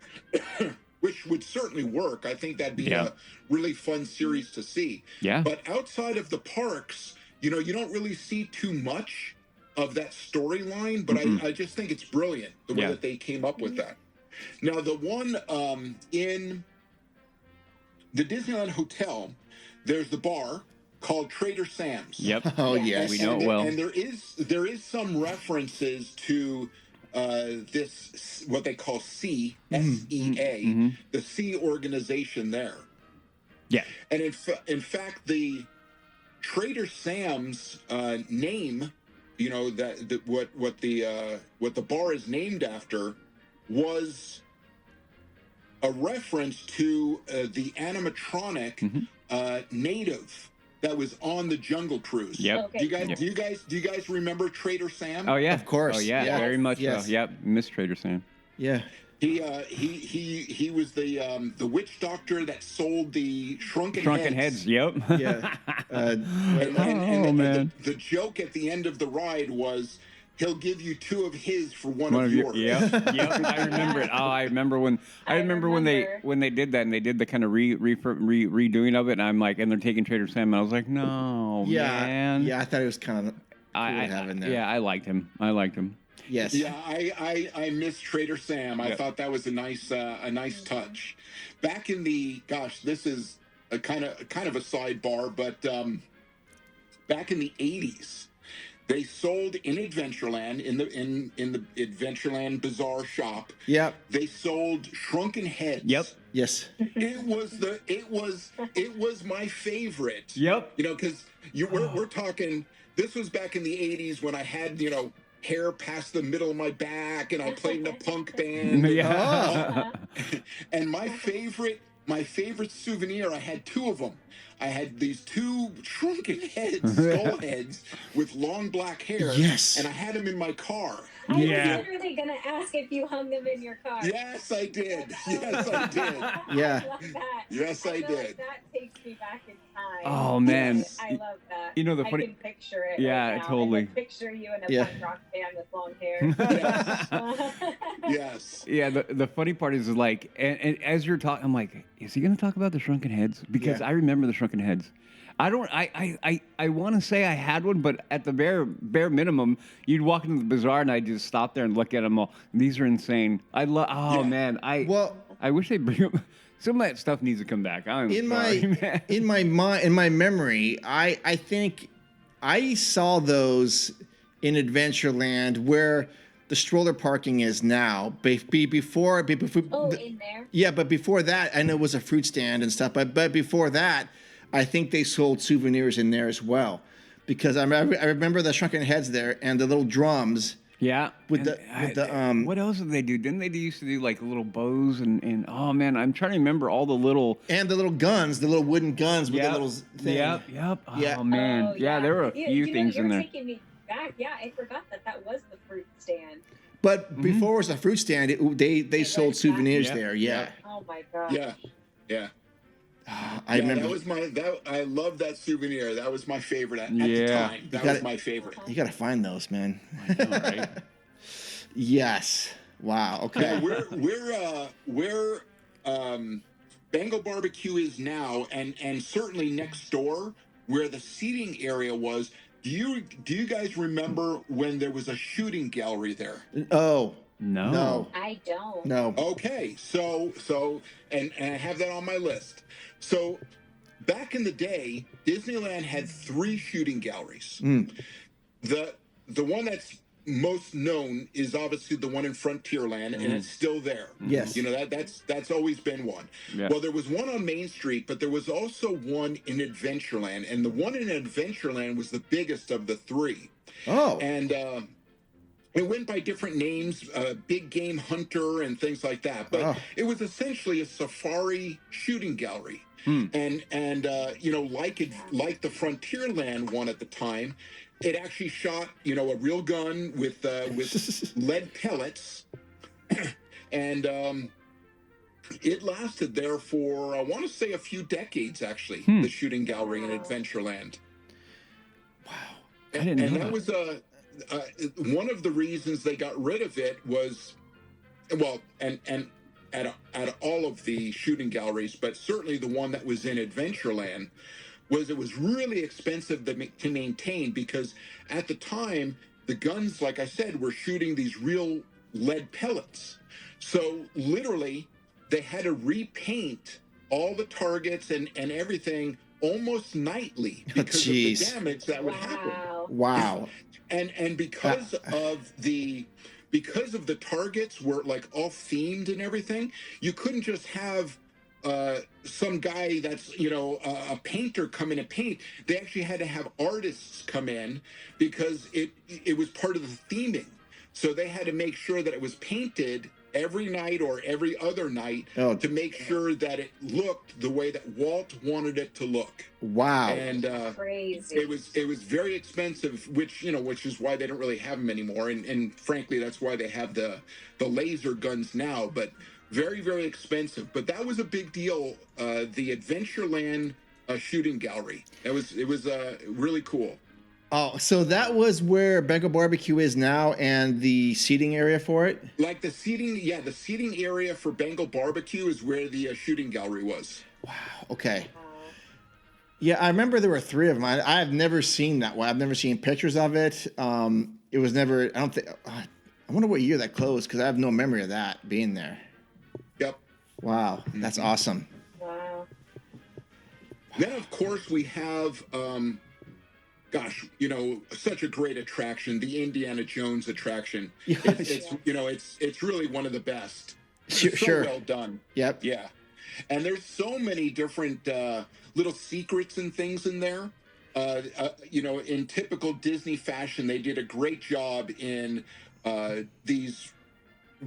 which would certainly work. I think that'd be a really fun series to see. Yeah. But outside of the parks, you know, you don't really see too much of that storyline, but I just think it's brilliant the way that they came up with that. Now, the one in the Disneyland Hotel, there's the bar called Trader Sam's. Yep. Oh, yes. We know it well. And there is some references to this, what they call SEA, SEA, the SEA organization there. Yeah. And in fact, the Trader Sam's name you know, that what the bar is named after was a reference to the animatronic native that was on the Jungle Cruise. Yep. Okay. Do you guys remember Trader Sam? Oh yeah, Of course. Oh yeah, Yeah. very much Yes. so. Yep, Miss Trader Sam. Yeah. He was the witch doctor that sold the shrunken Heads. Yep. Yeah. Man. The joke at the end of the ride was he'll give you 2 of his for one of your, yours. Yep. I remember it. Oh, I remember when they did that and they did the kind of redoing of it, and I'm like, and they're taking Trader Sam, and I was like, no, man. Yeah, I thought it was kind of cool to have in there. Yeah, I liked him. Yes. Yeah, I miss Trader Sam. I thought that was a nice touch. Back in the this is a kind of a sidebar, but back in the 80s, they sold in Adventureland in the Adventureland Bazaar shop. Yep. They sold shrunken heads. Yep. Yes. It was my favorite. Yep. You know, because we're talking. This was back in the 80s when I had, you know, hair past the middle of my back, and I played in a punk band. Yeah. And my favorite souvenir, I had 2 of them. I had these 2 shrunken heads, skull heads, with long black hair. Yes. And I had them in my car. I was literally going to ask if you hung them in your car. Yes, I did. Yes, I did. Yeah. I love that. Yes, I feel did. Like that takes me back in time. Oh, man. I love that. You know, the I funny- can picture it. Yeah, right now. totally. I can picture you in a Yeah. punk rock band with long hair. Yes. Yeah, the funny part is like, and as you're talking, I'm like, is he going to talk about the shrunken heads? Because I remember the shrunken heads. I want to say I had one, but at the bare minimum, you'd walk into the bazaar and I'd just stop there and look at them all. These are insane. Man, I wish they'd bring them. Some of that stuff needs to come back. In my memory, I think I saw those in Adventureland where the stroller parking is now. Before in there? Yeah, but before that, I know it was a fruit stand and stuff. But before that, I think they sold souvenirs in there as well, because I remember the shrunken heads there and the little drums. Yeah. With the what else did they do? Didn't they used to do like little bows and oh man, I'm trying to remember all the little guns, the little wooden guns with the little thing. Yep. Yeah. Oh man. Yeah, there were a few things in there. You're taking me back. Yeah, I forgot that was the fruit stand. But before it was a fruit stand, they sold souvenirs there. Yeah. Oh my god. Yeah. I remember. I love that souvenir. That was my favorite at the time. That was my favorite. You got to find those, man. I know, right? Yes. Wow. Okay. Yeah, where Bengal Barbecue is now, and certainly next door where the seating area was. Do you guys remember when there was a shooting gallery there? Oh. No. I don't. No. Okay. So and I have that on my list. So back in the day, Disneyland had 3 shooting galleries. The one that's most known is obviously the one in Frontierland, and it's still there. Yes. You know, that's always been one. Yeah. Well, there was one on Main Street, but there was also one in Adventureland, and the one in Adventureland was the biggest of the 3. Oh. And it went by different names, Big Game Hunter and things like that. But it was essentially a safari shooting gallery. And you know, like the Frontierland one at the time, it actually shot, you know, a real gun with lead pellets, and it lasted there for I want to say a few decades. Actually, the shooting gallery in Adventureland. Wow, I didn't know that was one of the reasons they got rid of it was, well, and at all of the shooting galleries, but certainly the one that was in Adventureland, was it was really expensive to maintain, because at the time, the guns, like I said, were shooting these real lead pellets. So literally, they had to repaint all the targets and everything almost nightly because of the damage that would happen. Wow. And because of the targets were like all themed and everything, you couldn't just have some guy that's a painter come in and paint. They actually had to have artists come in because it was part of the theming. So they had to make sure that it was painted every night or every other night to make sure that it looked the way that Walt wanted it to look. Wow. And Crazy. it was very expensive, which is why they don't really have them anymore. And frankly, that's why they have the laser guns now. But very, very expensive. But that was a big deal. The Adventureland shooting gallery. It was really cool. Oh, so that was where Bengal Barbecue is now, and the seating area for it? Like the seating area for Bengal Barbecue is where the shooting gallery was. Wow. Okay. Yeah, I remember there were 3 of them. I've never seen that one. I've never seen pictures of it. It was never. I don't think. I wonder what year that closed, because I have no memory of that being there. Yep. Wow, that's awesome. Wow. Then of course we have. Such a great attraction, the Indiana Jones attraction. It's really one of the best. Sure. Well done. Yep. Yeah. And there's so many different little secrets and things in there. In typical Disney fashion, they did a great job in these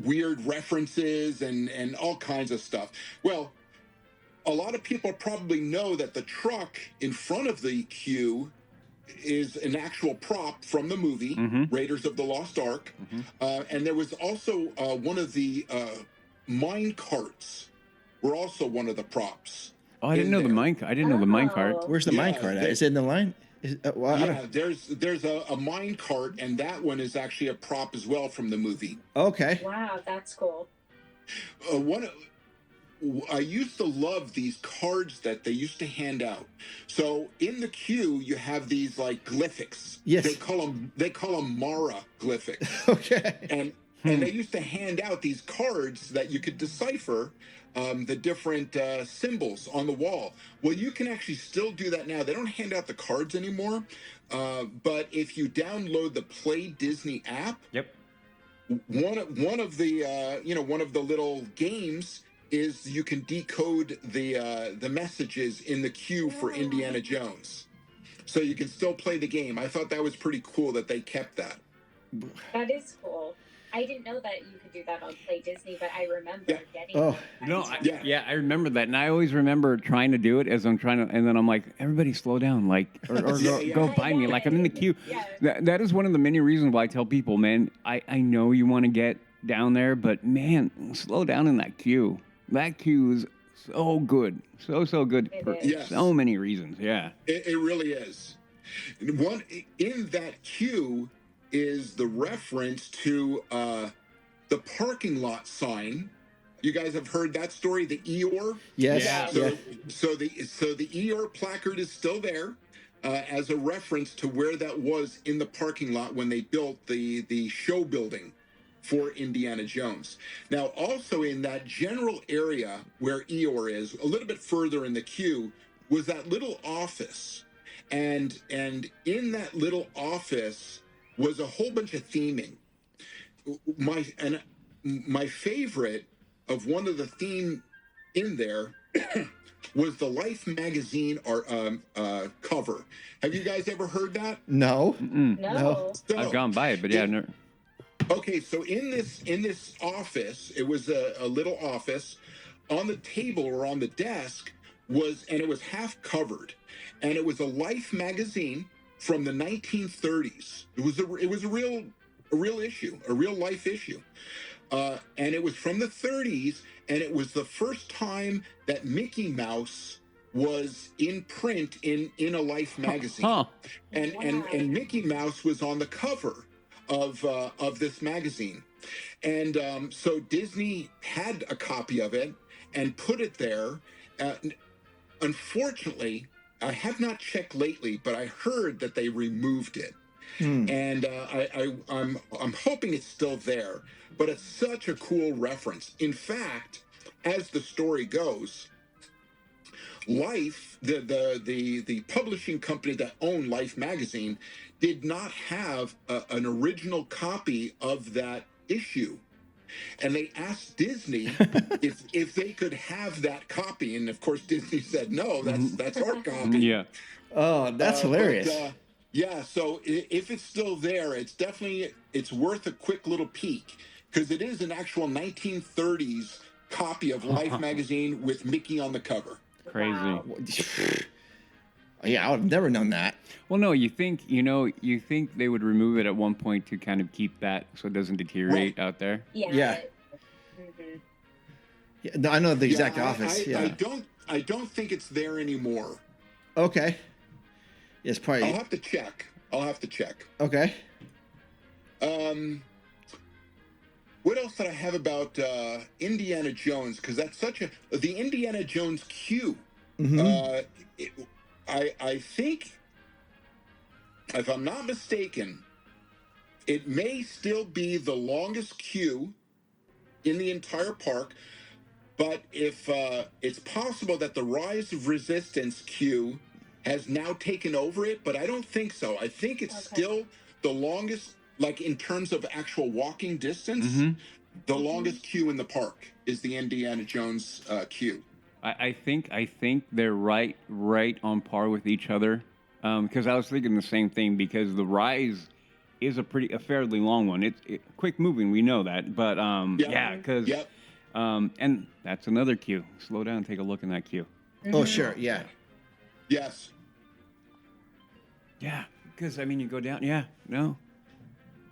weird references and all kinds of stuff. Well, a lot of people probably know that the truck in front of the queue is an actual prop from the movie Raiders of the Lost Ark. And there was also one of the mine carts were also one of the props. Oh, I didn't know the mine. I didn't know the mine cart. Where's the mine cart at? Is it in the line? There's a mine cart, and that one is actually a prop as well from the movie. Okay. Wow, that's cool. I used to love these cards that they used to hand out. So in the queue, you have these like glyphics. Yes. They call them Mara glyphics. Okay. And they used to hand out these cards that you could decipher the different symbols on the wall. Well, you can actually still do that now. They don't hand out the cards anymore. But if you download the Play Disney app, yep, one of the little games is you can decode the messages in the queue for Indiana Jones. So you can still play the game. I thought that was pretty cool that they kept that. That is cool. I didn't know that you could do that on Play Disney, but I remember getting that. I remember that. And I always remember trying to do it as I'm trying to, and then I'm like, everybody slow down, like, or go by me. Like, I'm in the queue. Yeah. That is one of the many reasons why I tell people, man, I know you want to get down there, but man, slow down in that queue. That queue is so good. So good for so many reasons. Yeah. It really is. One in that queue is the reference to the parking lot sign. You guys have heard that story, the Eeyore? Yes. Yeah. So the Eeyore placard is still there as a reference to where that was in the parking lot when they built the show building for Indiana Jones. Now, also in that general area where Eeyore is, a little bit further in the queue, was that little office. And in that little office was a whole bunch of theming. My favorite of one of the theme in there was the Life magazine cover. Have you guys ever heard that? No. No. So, I've gone by it, but yeah, no. Okay, so in this office, it was a little office. On the table or on the desk it was half covered, and it was a Life magazine from the 1930s. It was a real issue, a real life issue, and it was from the 30s, and it was the first time that Mickey Mouse was in print in a Life magazine, and Mickey Mouse was on the cover of this magazine, and so Disney had a copy of it and put it there. Unfortunately, I have not checked lately, but I heard that they removed it, and I'm hoping it's still there. But it's such a cool reference. In fact, as the story goes, Life, the publishing company that owned Life magazine, did not have an original copy of that issue. and they asked Disney if they could have that copy, and of course Disney said no. That's our copy. Yeah. Oh, that's hilarious. Yeah, so if it's still there, it's worth a quick little peek, because it is an actual 1930s copy of Life magazine with Mickey on the cover. Crazy. Wow. Yeah, I would have never known that. Well, no, you think they would remove it at one point to kind of keep that so it doesn't deteriorate out there. Yeah. Mhm. Yeah, no, I know the exact office. I don't think it's there anymore. Okay. Yes, probably. I'll have to check. Okay. What else did I have about Indiana Jones? Because that's the Indiana Jones queue. Mm-hmm. I think, if I'm not mistaken, it may still be the longest queue in the entire park. But if it's possible that the Rise of Resistance queue has now taken over it, but I don't think so. I think it's still the longest, like in terms of actual walking distance, the longest queue in the park is the Indiana Jones queue. I think they're right on par with each other. Because I was thinking the same thing, because the Rise is a fairly long one. It's quick moving, we know that, but because and that's another queue. Slow down, take a look in that queue. Oh, sure, yeah. Yes. Yeah, because I mean, you go down. Yeah, no.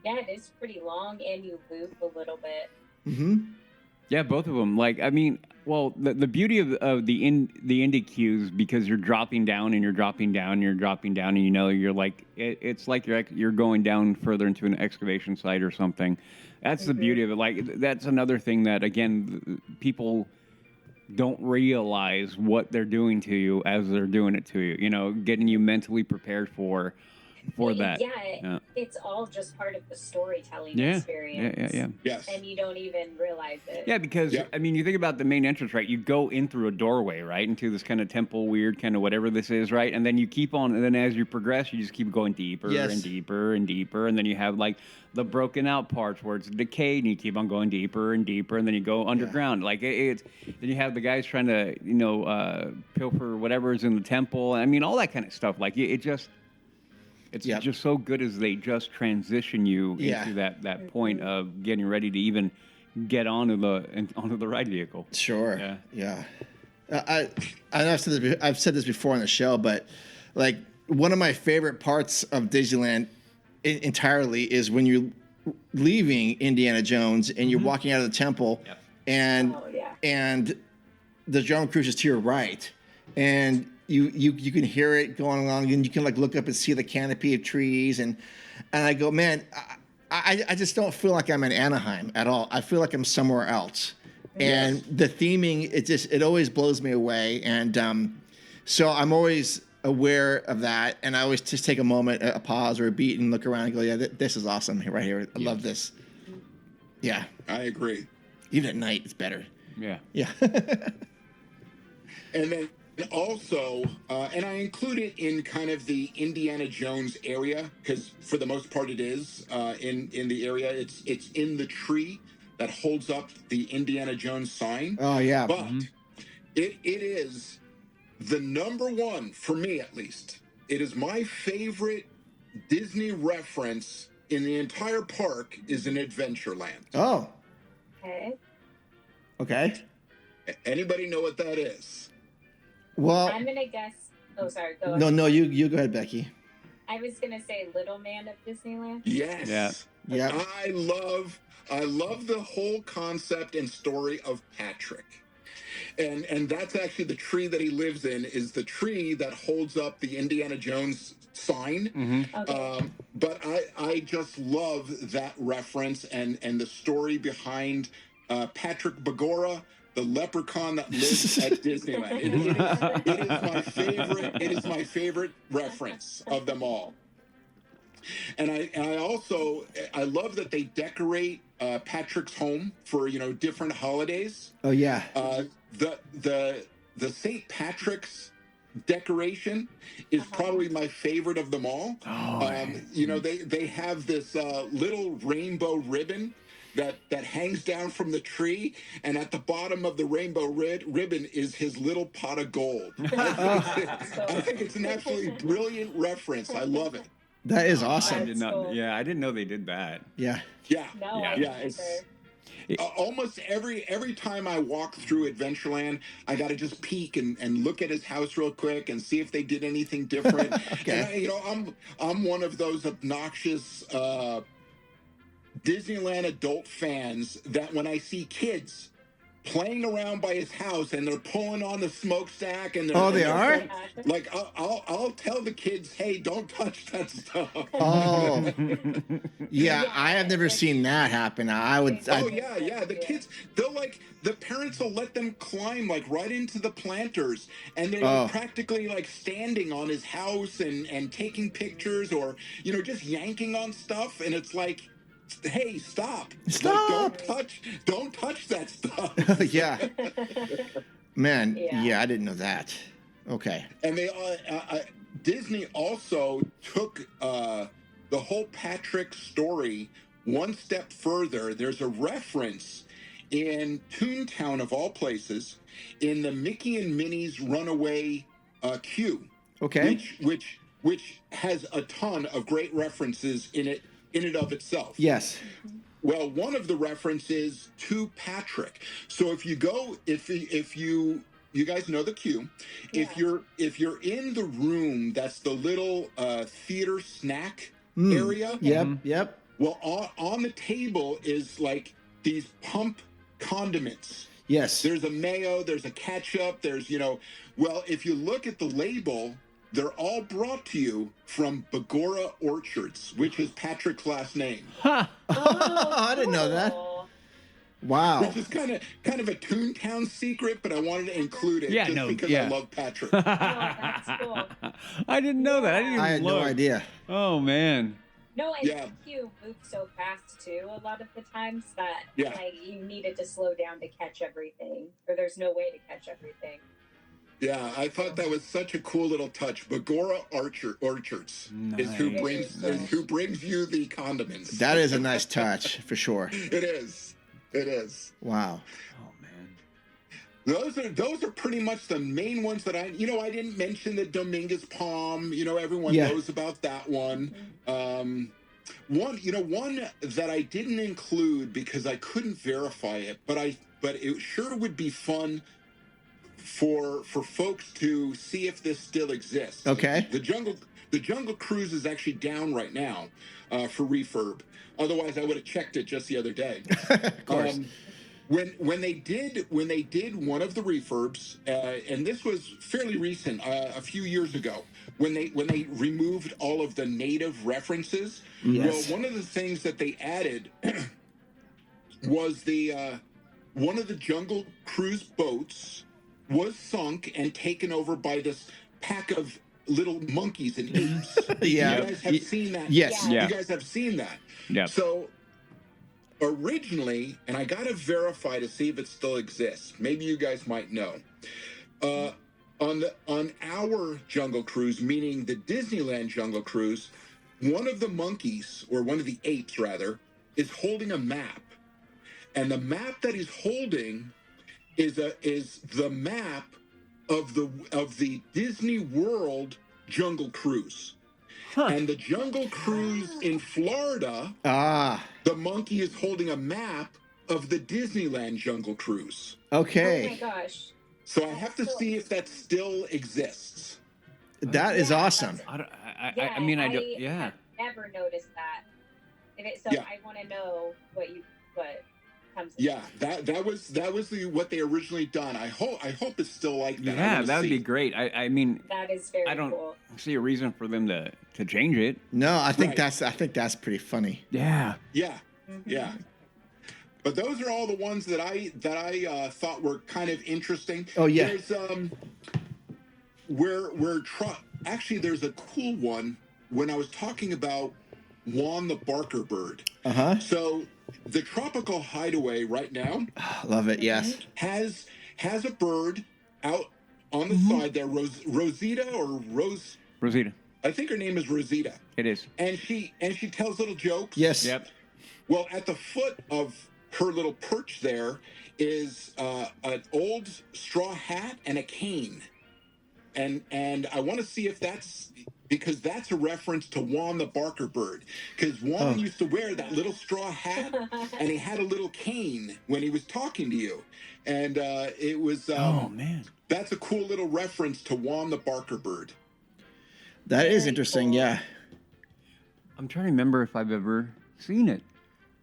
Yeah, it is pretty long, and you loop a little bit. Mm-hmm. Yeah, both of them. Like, I mean, well, the beauty of the indie queues, because you're dropping down and you're dropping down and you're dropping down, and you're like it's like you're going down further into an excavation site or something. That's the beauty of it. Like, that's another thing that, again, people don't realize what they're doing to you as they're doing it to you. Getting you mentally prepared for that. Yeah, it's all just part of the storytelling Yeah. experience. Yeah. Yes. And you don't even realize it. Yeah, because, I mean, you think about the main entrance, right? You go in through a doorway, right? Into this kind of temple, weird kind of whatever this is, right? And then you keep on, and then as you progress, you just keep going deeper and deeper and deeper. And then you have, like, the broken out parts where it's decayed, and you keep on going deeper and deeper, and then you go underground. Like, then you have the guys trying to, pilfer whatever is in the temple. I mean, all that kind of stuff. Like, it's just so good as they just transition you into that point of getting ready to even get onto the ride vehicle. Sure. Yeah. I've said this before on the show, but like one of my favorite parts of Disneyland entirely is when you're leaving Indiana Jones and you're walking out of the temple, and the Jungle Cruise is to your right, and you can hear it going along, and you can like look up and see the canopy of trees, and I go, man, I just don't feel like I'm in Anaheim at all. I feel like I'm somewhere else. And the theming, it always blows me away. And so I'm always aware of that, and I always just take a moment, a pause or a beat, and look around and go, yeah, this is awesome right here. I love this. Yeah. I agree. Even at night, it's better. Yeah. And then also, and I include it in kind of the Indiana Jones area, because for the most part it is in the area. It's in the tree that holds up the Indiana Jones sign. Oh, yeah. But it is the number one, for me at least. It is my favorite Disney reference in the entire park is in Adventureland. Oh. Okay. Anybody know what that is? Well, I'm going to guess. Oh, sorry. Go ahead. No, you go ahead, Becky. I was going to say Little Man of Disneyland. Yes. Yeah. I love the whole concept and story of Patrick. And that's actually the tree that he lives in, is the tree that holds up the Indiana Jones sign. Okay. But I just love that reference and the story behind Patrick Bagora, the leprechaun that lives at Disneyland. It is my favorite reference of them all. And I also love that they decorate Patrick's home for different holidays. Oh yeah. The St. Patrick's decoration is probably my favorite of them all. They have this little rainbow ribbon that hangs down from the tree, and at the bottom of the rainbow ribbon is his little pot of gold. I think it's an absolutely brilliant reference. I love it. That is I awesome. did not. Yeah, I didn't know they did that. Yeah. Yeah. No, Yeah. I Yeah, never. Almost every time I walk through Adventureland, I got to just peek and look at his house real quick and see if they did anything different. Okay. And I'm one of those obnoxious Disneyland adult fans that when I see kids playing around by his house and they're pulling on the smokestack and They are? like I'll tell the kids, hey, don't touch that stuff. Oh. Yeah, I have never seen that happen. Yeah. The kids, the parents will let them climb like right into the planters, and they're like, practically like standing on his house and taking pictures, or just yanking on stuff, and it's like, hey, stop! Stop! Like, don't touch that stuff. Yeah. Man, yeah, I didn't know that. Okay. And they Disney also took the whole Patrick story one step further. There's a reference in Toontown, of all places, in the Mickey and Minnie's Runaway queue. Okay. Which has a ton of great references in it of itself. Yes. Well, one of the references to Patrick. So if you go, if you guys know the queue, if you're in the room that's the little theater snack area. Yep. Well, on the table is like these pump condiments. Yes. There's a mayo, there's a ketchup, there's, well, if you look at the label, they're all brought to you from Begora Orchards, which is Patrick's last name. Huh. I didn't know that. Wow. Which is kind of a Toontown secret, but I wanted to include it because I love Patrick. That's cool. I didn't know that. I had no idea. Oh, man. No, and the queue moved so fast too a lot of the times that like you needed to slow down to catch everything, or there's no way to catch everything. Yeah, I thought that was such a cool little touch. Begora Orchards is who brings you the condiments. That is a nice touch for sure. It is. Wow. Oh man. Those are pretty much the main ones that I didn't mention the Dominguez Palm. Everyone knows about that one. One that I didn't include because I couldn't verify it, but it sure would be fun for folks to see if this still exists. Okay. The Jungle Cruise is actually down right now for refurb. Otherwise, I would have checked it just the other day. Of course. When they did one of the refurbs, and this was fairly recent, a few years ago, when they removed all of the native references. Yes. Well, one of the things that they added was one of the Jungle Cruise boats was sunk and taken over by this pack of little monkeys and apes. Yeah. You guys have seen that? Yes. Yeah. You guys have seen that. Yeah. So originally, and I got to verify to see if it still exists. Maybe you guys might know. On our Jungle Cruise, meaning the Disneyland Jungle Cruise, one of the monkeys, or one of the apes rather, is holding a map. And the map that he's holding is the map of the Disney World Jungle Cruise. And the Jungle Cruise in Florida, the monkey is holding a map of the Disneyland Jungle Cruise. Okay. Oh my gosh. So I have to see if that still exists. That is awesome. I don't. Have never noticed that. I want to know what comes. Yeah, that was what they originally done. I hope it's still like that. Yeah, that would be great. I mean, that is very. I don't cool. see a reason for them to change it. No, I think that's pretty funny. Yeah. Yeah. Yeah. But those are all the ones that I thought were kind of interesting. Oh yeah. There's actually there's a cool one when I was talking about Juan the Barker bird. So the Tropical Hideaway right now, love it. Yes, has a bird out on the side there, Rosita. Rosita. I think her name is Rosita. It is. And she tells little jokes. Yes. Yep. Well, at the foot of her little perch there is an old straw hat and a cane, and I want to see if that's because that's a reference to Juan the Barker Bird, because Juan used to wear that little straw hat and he had a little cane when he was talking to you, and it was oh man, that's a cool little reference to Juan the Barker Bird. That is interesting. cool. Yeah, I'm trying to remember if I've ever seen it.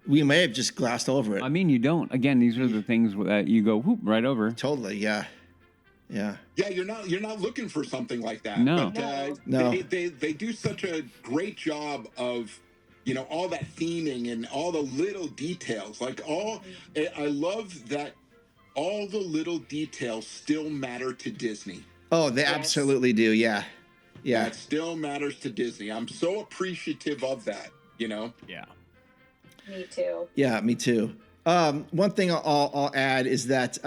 we may have just glassed over it. I mean, you don't. Again, these are the things that you go whoop right over. Totally. Yeah. Yeah. Yeah, you're not looking for something like that. No. But, No. They do such a great job of, all that theming and all the little details. I love that all the little details still matter to Disney. Oh, they Yes. absolutely do. Yeah. Yeah. That still matters to Disney. I'm so appreciative of that. Yeah. Me too. Yeah, me too. One thing I'll add is that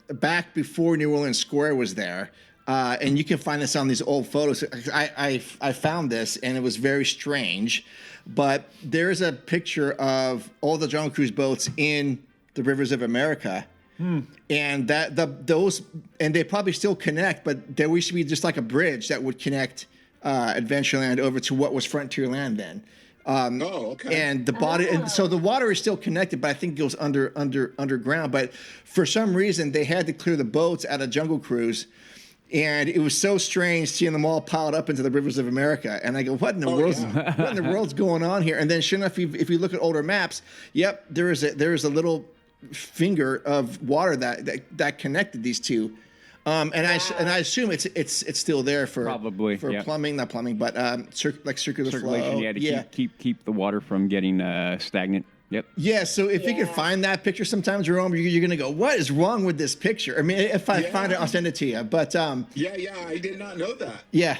back before New Orleans Square was there, and you can find this on these old photos. I found this, and it was very strange. But there's a picture of all the Jungle Cruise boats in the rivers of America. And those they probably still connect, but there used to be just like a bridge that would connect Adventureland over to what was Frontierland then. Okay. And the body, and so the water is still connected, but I think it goes underground. But for some reason, they had to clear the boats out of Jungle Cruise, and it was so strange seeing them all piled up into the rivers of America. And I go, what in the world's going on here? And then, sure enough, if you look at older maps, yep, there is a little finger of water that connected these two. And I assume it's still there for Probably, yeah. plumbing, not plumbing, but circular Circulation, flow. yeah, to keep the water from getting stagnant. Yep. Yeah, so if you can find that picture sometime, Jerome, you're going to go, what is wrong with this picture? I mean, if I find it, I'll send it to you. But Yeah, I did not know that. yeah.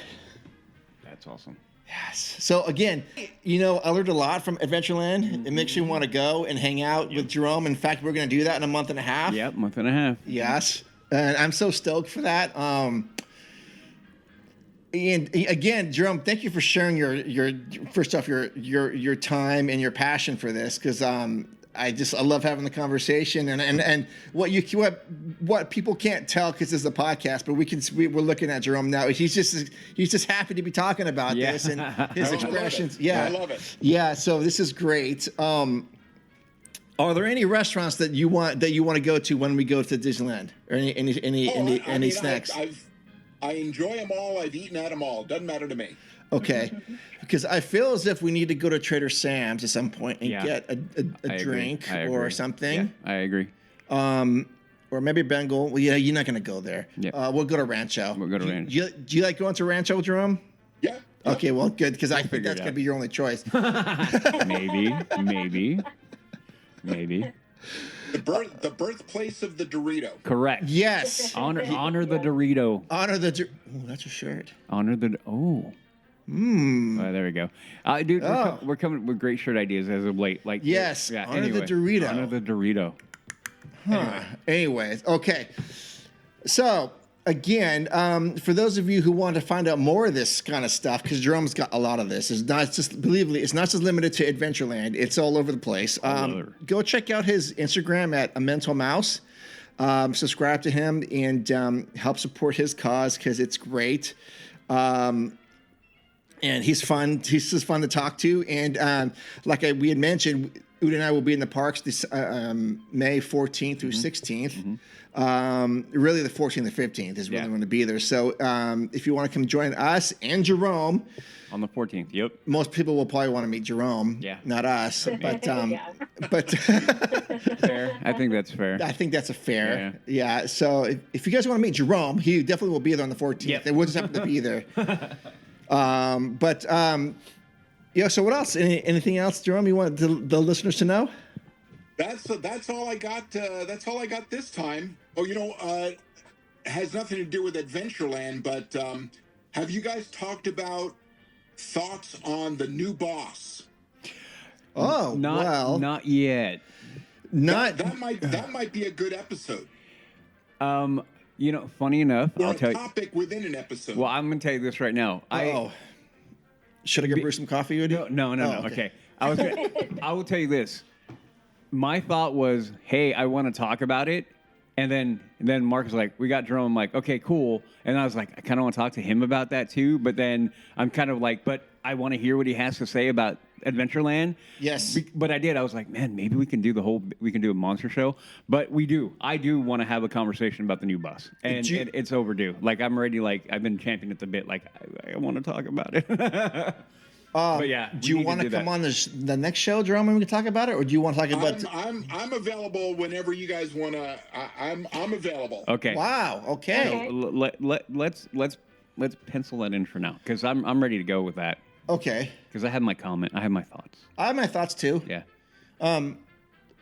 That's awesome. Yes. So again, I learned a lot from Adventureland. It makes you want to go and hang out with Jerome. In fact, we're going to do that in a month and a half. Yep, month and a half. Yes. And I'm so stoked for that. And again, Jerome, thank you for sharing your first off your time and your passion for this, because I love having the conversation and what people can't tell because it's a podcast, but we're looking at Jerome now. He's just happy to be talking about this and his expressions. I love it. Yeah. So this is great. Are there any restaurants that you want to go to when we go to Disneyland, or any snacks? I enjoy them all. I've eaten at them all. Doesn't matter to me. Okay, because I feel as if we need to go to Trader Sam's at some point and get a drink or something. Yeah, I agree. Or maybe Bengal. Well, yeah, you're not going to go there. Yeah. We'll go to Rancho. We'll go to Rancho. Do you like going to Rancho, Jerome? Yeah. Okay, well, good, because I think figure that's it going to out. be your only choice. Maybe. The birthplace of the Dorito. Correct. Yes. Honor the Dorito. Honor the. Oh, that's a shirt. Honor the. Oh. There we go. Dude, we're coming with great shirt ideas as of late. Like Yes. Yeah. Honor Anyway, the Dorito. Honor the Dorito. Huh. Anyways, okay. So again, for those of you who want to find out more of this kind of stuff, because Jerome's got a lot of this. It's not just limited to Adventureland. It's all over the place. Go check out his Instagram at A Mental Mouse. Subscribe to him and help support his cause, because it's great. And he's fun. He's just fun to talk to. And we had mentioned, Uda and I will be in the parks this May 14th through 16th. Really, the 14th and 15th is when I'm going to be there. So if you want to come join us and Jerome. On the 14th, yep. Most people will probably want to meet Jerome, not us. But but Fair. I think that's fair. I think that's a fair. Yeah. So if you guys want to meet Jerome, he definitely will be there on the 14th. Yep. It will just happen to be there. So what else? Anything else, Jerome, you want the listeners to know? That's all I got. That's all I got this time. Oh, it has nothing to do with Adventureland, but have you guys talked about thoughts on the new boss? Oh, not yet. That might be a good episode. Funny enough, Or I'll a tell you. topic within an episode. Well, I'm going to tell you this right now. Should I get Bruce some coffee with you? No. Oh, Okay. I will tell you this. My thought was, hey, I want to talk about it. And then Mark was like, we got Jerome. I'm like, okay, cool. And I was like, I kind of want to talk to him about that too. But then I'm kind of like, but I want to hear what he has to say about Adventureland. Yes. But I did. I was like, man, maybe we can do a monster show. But I do want to have a conversation about the new bus. And it's overdue. Like, I'm already, like, I've been championing it the bit. Like, I want to talk about it. But yeah, do you want to come on the next show, Jerome, and we can talk about it, or do you want to talk about? I'm available whenever you guys want to. I'm available. Okay. Wow. Okay. So let's pencil that in for now, because I'm ready to go with that. Okay. Because I have my comment. I have my thoughts. I have my thoughts too. Yeah.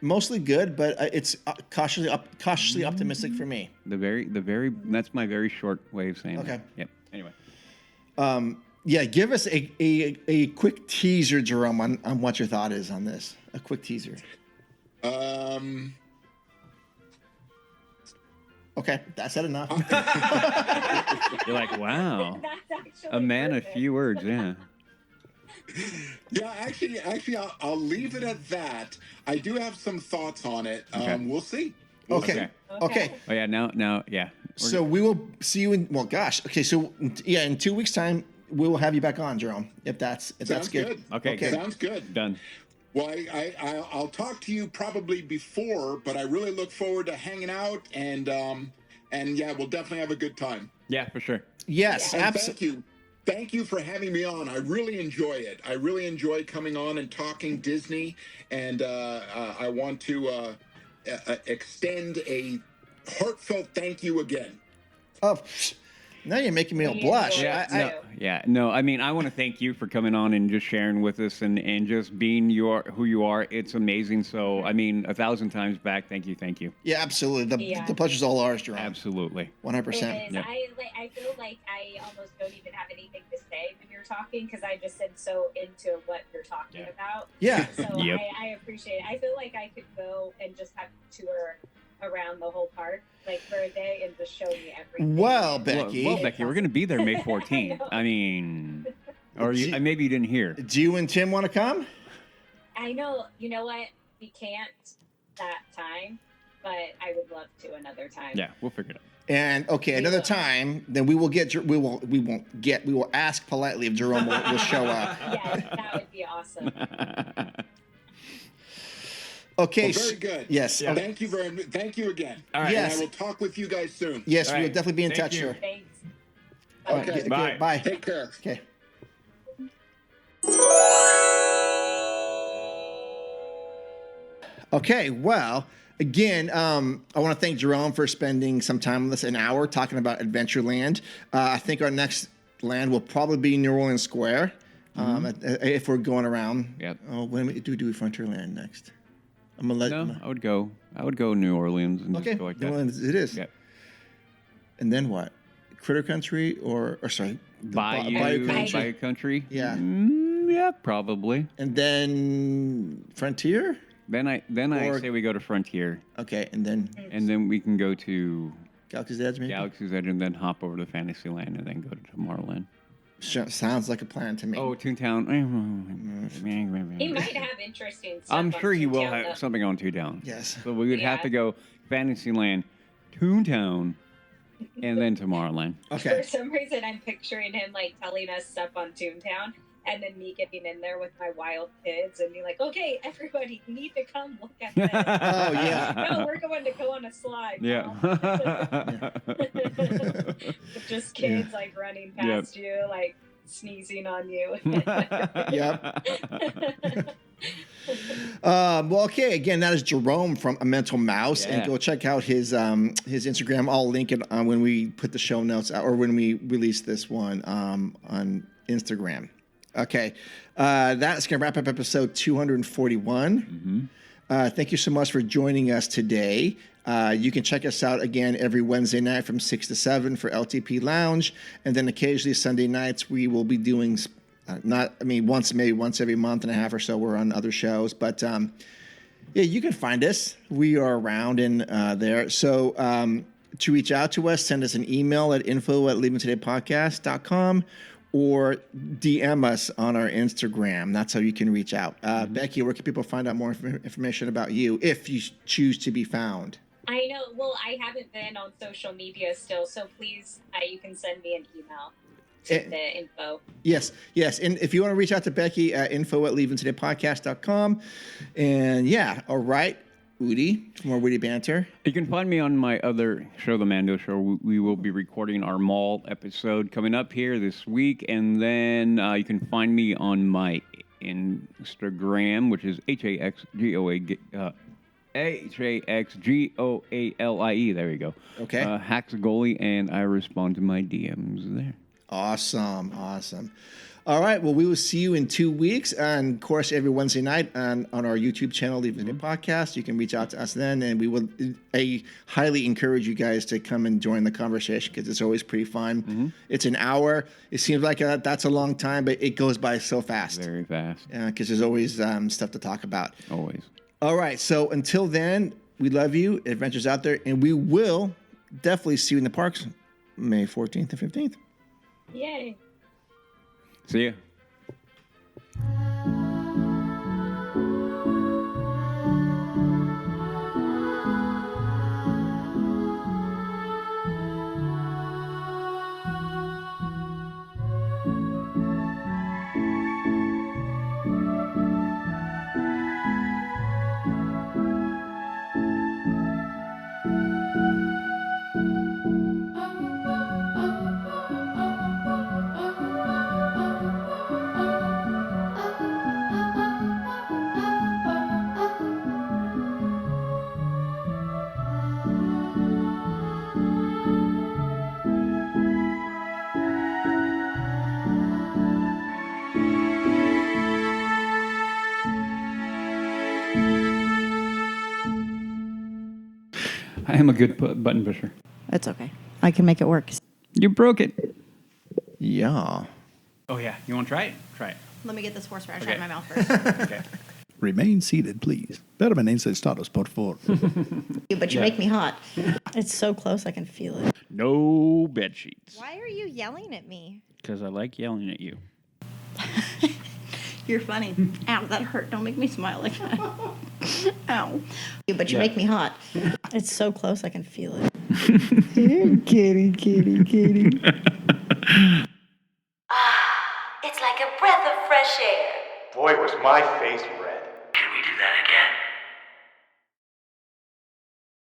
Mostly good, but it's cautiously optimistic for me. The very. That's my very short way of saying. Okay. That. Yep. Anyway. Yeah, give us a quick teaser, Jerome, on what your thought is on this. A quick teaser. Okay, that's it enough. You're like, wow. That's actually A man of perfect. few words, yeah. Yeah, actually, I'll leave it at that. I do have some thoughts on it. Okay. We'll see. Okay. Okay. Oh yeah, now, yeah. So we will see you in. Well, gosh. Okay. So yeah, in 2 weeks' time, we will have you back on, Jerome. If that's good. Okay. Good. Sounds good. Done. Well, I'll talk to you probably before, but I really look forward to hanging out and yeah, we'll definitely have a good time. Yeah, for sure. Yes, And absolutely. Thank you for having me on. I really enjoy it. I really enjoy coming on and talking Disney, and I want to extend a heartfelt thank you again. Oh, now you're making me all blush. No. I mean, I want to thank you for coming on and just sharing with us and just being who you are. It's amazing. So, I mean, 1,000 times back. Thank you. Yeah, absolutely. The pleasure's all ours, Jerome. Absolutely. 100%. It is. Yep. I feel like I almost don't even have anything to say when you're talking because I just am so into what you're talking about. Yeah. So Yep. I appreciate it. I feel like I could go and just have a tour around the whole park like for a day and just show me everything. Well, Becky. Well, Becky, we're going to be there May 14th. I mean, or maybe you didn't hear. Do you and Tim want to come? I know. You know what? We can't that time, but I would love to another time. Yeah, we'll figure it out. And another time, then we will ask politely if Jerome will show up. Yes, that would be awesome. Okay. Well, very good. Yes. Yeah. Thank you again. All right. Yes. And I will talk with you guys soon. Yes, All we will right. definitely be in Thank touch, you. sir. Thanks. All right, Okay. Bye. Bye. Take care. Okay. Okay, well, again, I want to thank Jerome for spending some time with us, an hour, talking about Adventureland. I think our next land will probably be New Orleans Square, if we're going around. Yep. Oh, when do we do Frontierland next? I'm gonna let. No, I would go New Orleans and Okay, just go like New that. Orleans, it is. Yep. And then what? Critter Country or sorry, Bayou Country. Yeah. Yeah, probably. And then Frontier. Then I say we go to Frontier, Okay, and then we can go to Galaxy's Edge, maybe. Galaxy's Edge, and then hop over to Fantasyland, and then go to Tomorrowland. Sounds like a plan to me. Oh, Toontown. He might have interesting stuff. I'm sure he will Toontown, have though. something on Toontown. Yes. So we would have Yeah. to go Fantasyland, Toontown, and then Tomorrowland. Okay. For some reason, I'm picturing him like telling us stuff on Toontown, and then me getting in there with my wild kids and being like, "Okay, everybody, you need to come look at this." Oh, yeah. No, we're going to go on a slide. Yeah. Just kids like running past you, like sneezing on you. Yep. Well, okay. Again, that is Jerome from A Mental Mouse, and Yeah. go check out his Instagram. I'll link it when we put the show notes out, or when we release this one on Instagram. Okay, that's gonna wrap up episode 241. Thank you so much for joining us today. You can check us out again every Wednesday night from 6 to 7 for LTP Lounge, and then occasionally Sunday nights we will be doing. Once every month and a half or so, we're on other shows. But yeah, you can find us. We are around in there. So to reach out to us, send us an email at info@leavingtodaypodcast.com, or DM us on our Instagram. That's how you can reach out. Becky, where can people find out more information about you if you choose to be found? I know. Well, I haven't been on social media still, so please, you can send me an email to the info. Yes. And if you want to reach out to Becky, info@leavingtodaypodcast.com. And yeah, all right. Woody, more Woody banter. You can find me on my other show, The Mando Show. We will be recording our mall episode coming up here this week. And then you can find me on my Instagram, which is HAXGOALIE. There you go. Okay. Hacks Goalie, and I respond to my DMs there. Awesome. All right. Well, we will see you in 2 weeks. And of course, every Wednesday night on our YouTube channel, Leaving Today Podcast. You can reach out to us then. And I highly encourage you guys to come and join the conversation because it's always pretty fun. It's an hour. It seems like that's a long time, but it goes by so fast. Very fast. Because there's always stuff to talk about. Always. All right. So until then, we love you. Adventures out there. And we will definitely see you in the parks May 14th and 15th. Yay. See ya. I am a good button pusher. It's okay. I can make it work. You broke it. Yeah. Oh, yeah. You want to try it? Try it. Let me get this horseradish Okay. out of my mouth first. Okay. Remain seated, please. Permanense status, por favor. But you make me hot. It's so close, I can feel it. No bed sheets. Why are you yelling at me? Because I like yelling at you. You're funny. Ow, that hurt. Don't make me smile like that. Ow. But you make me hot. It's so close, I can feel it. Kitty. It's like a breath of fresh air. Boy, was my face red.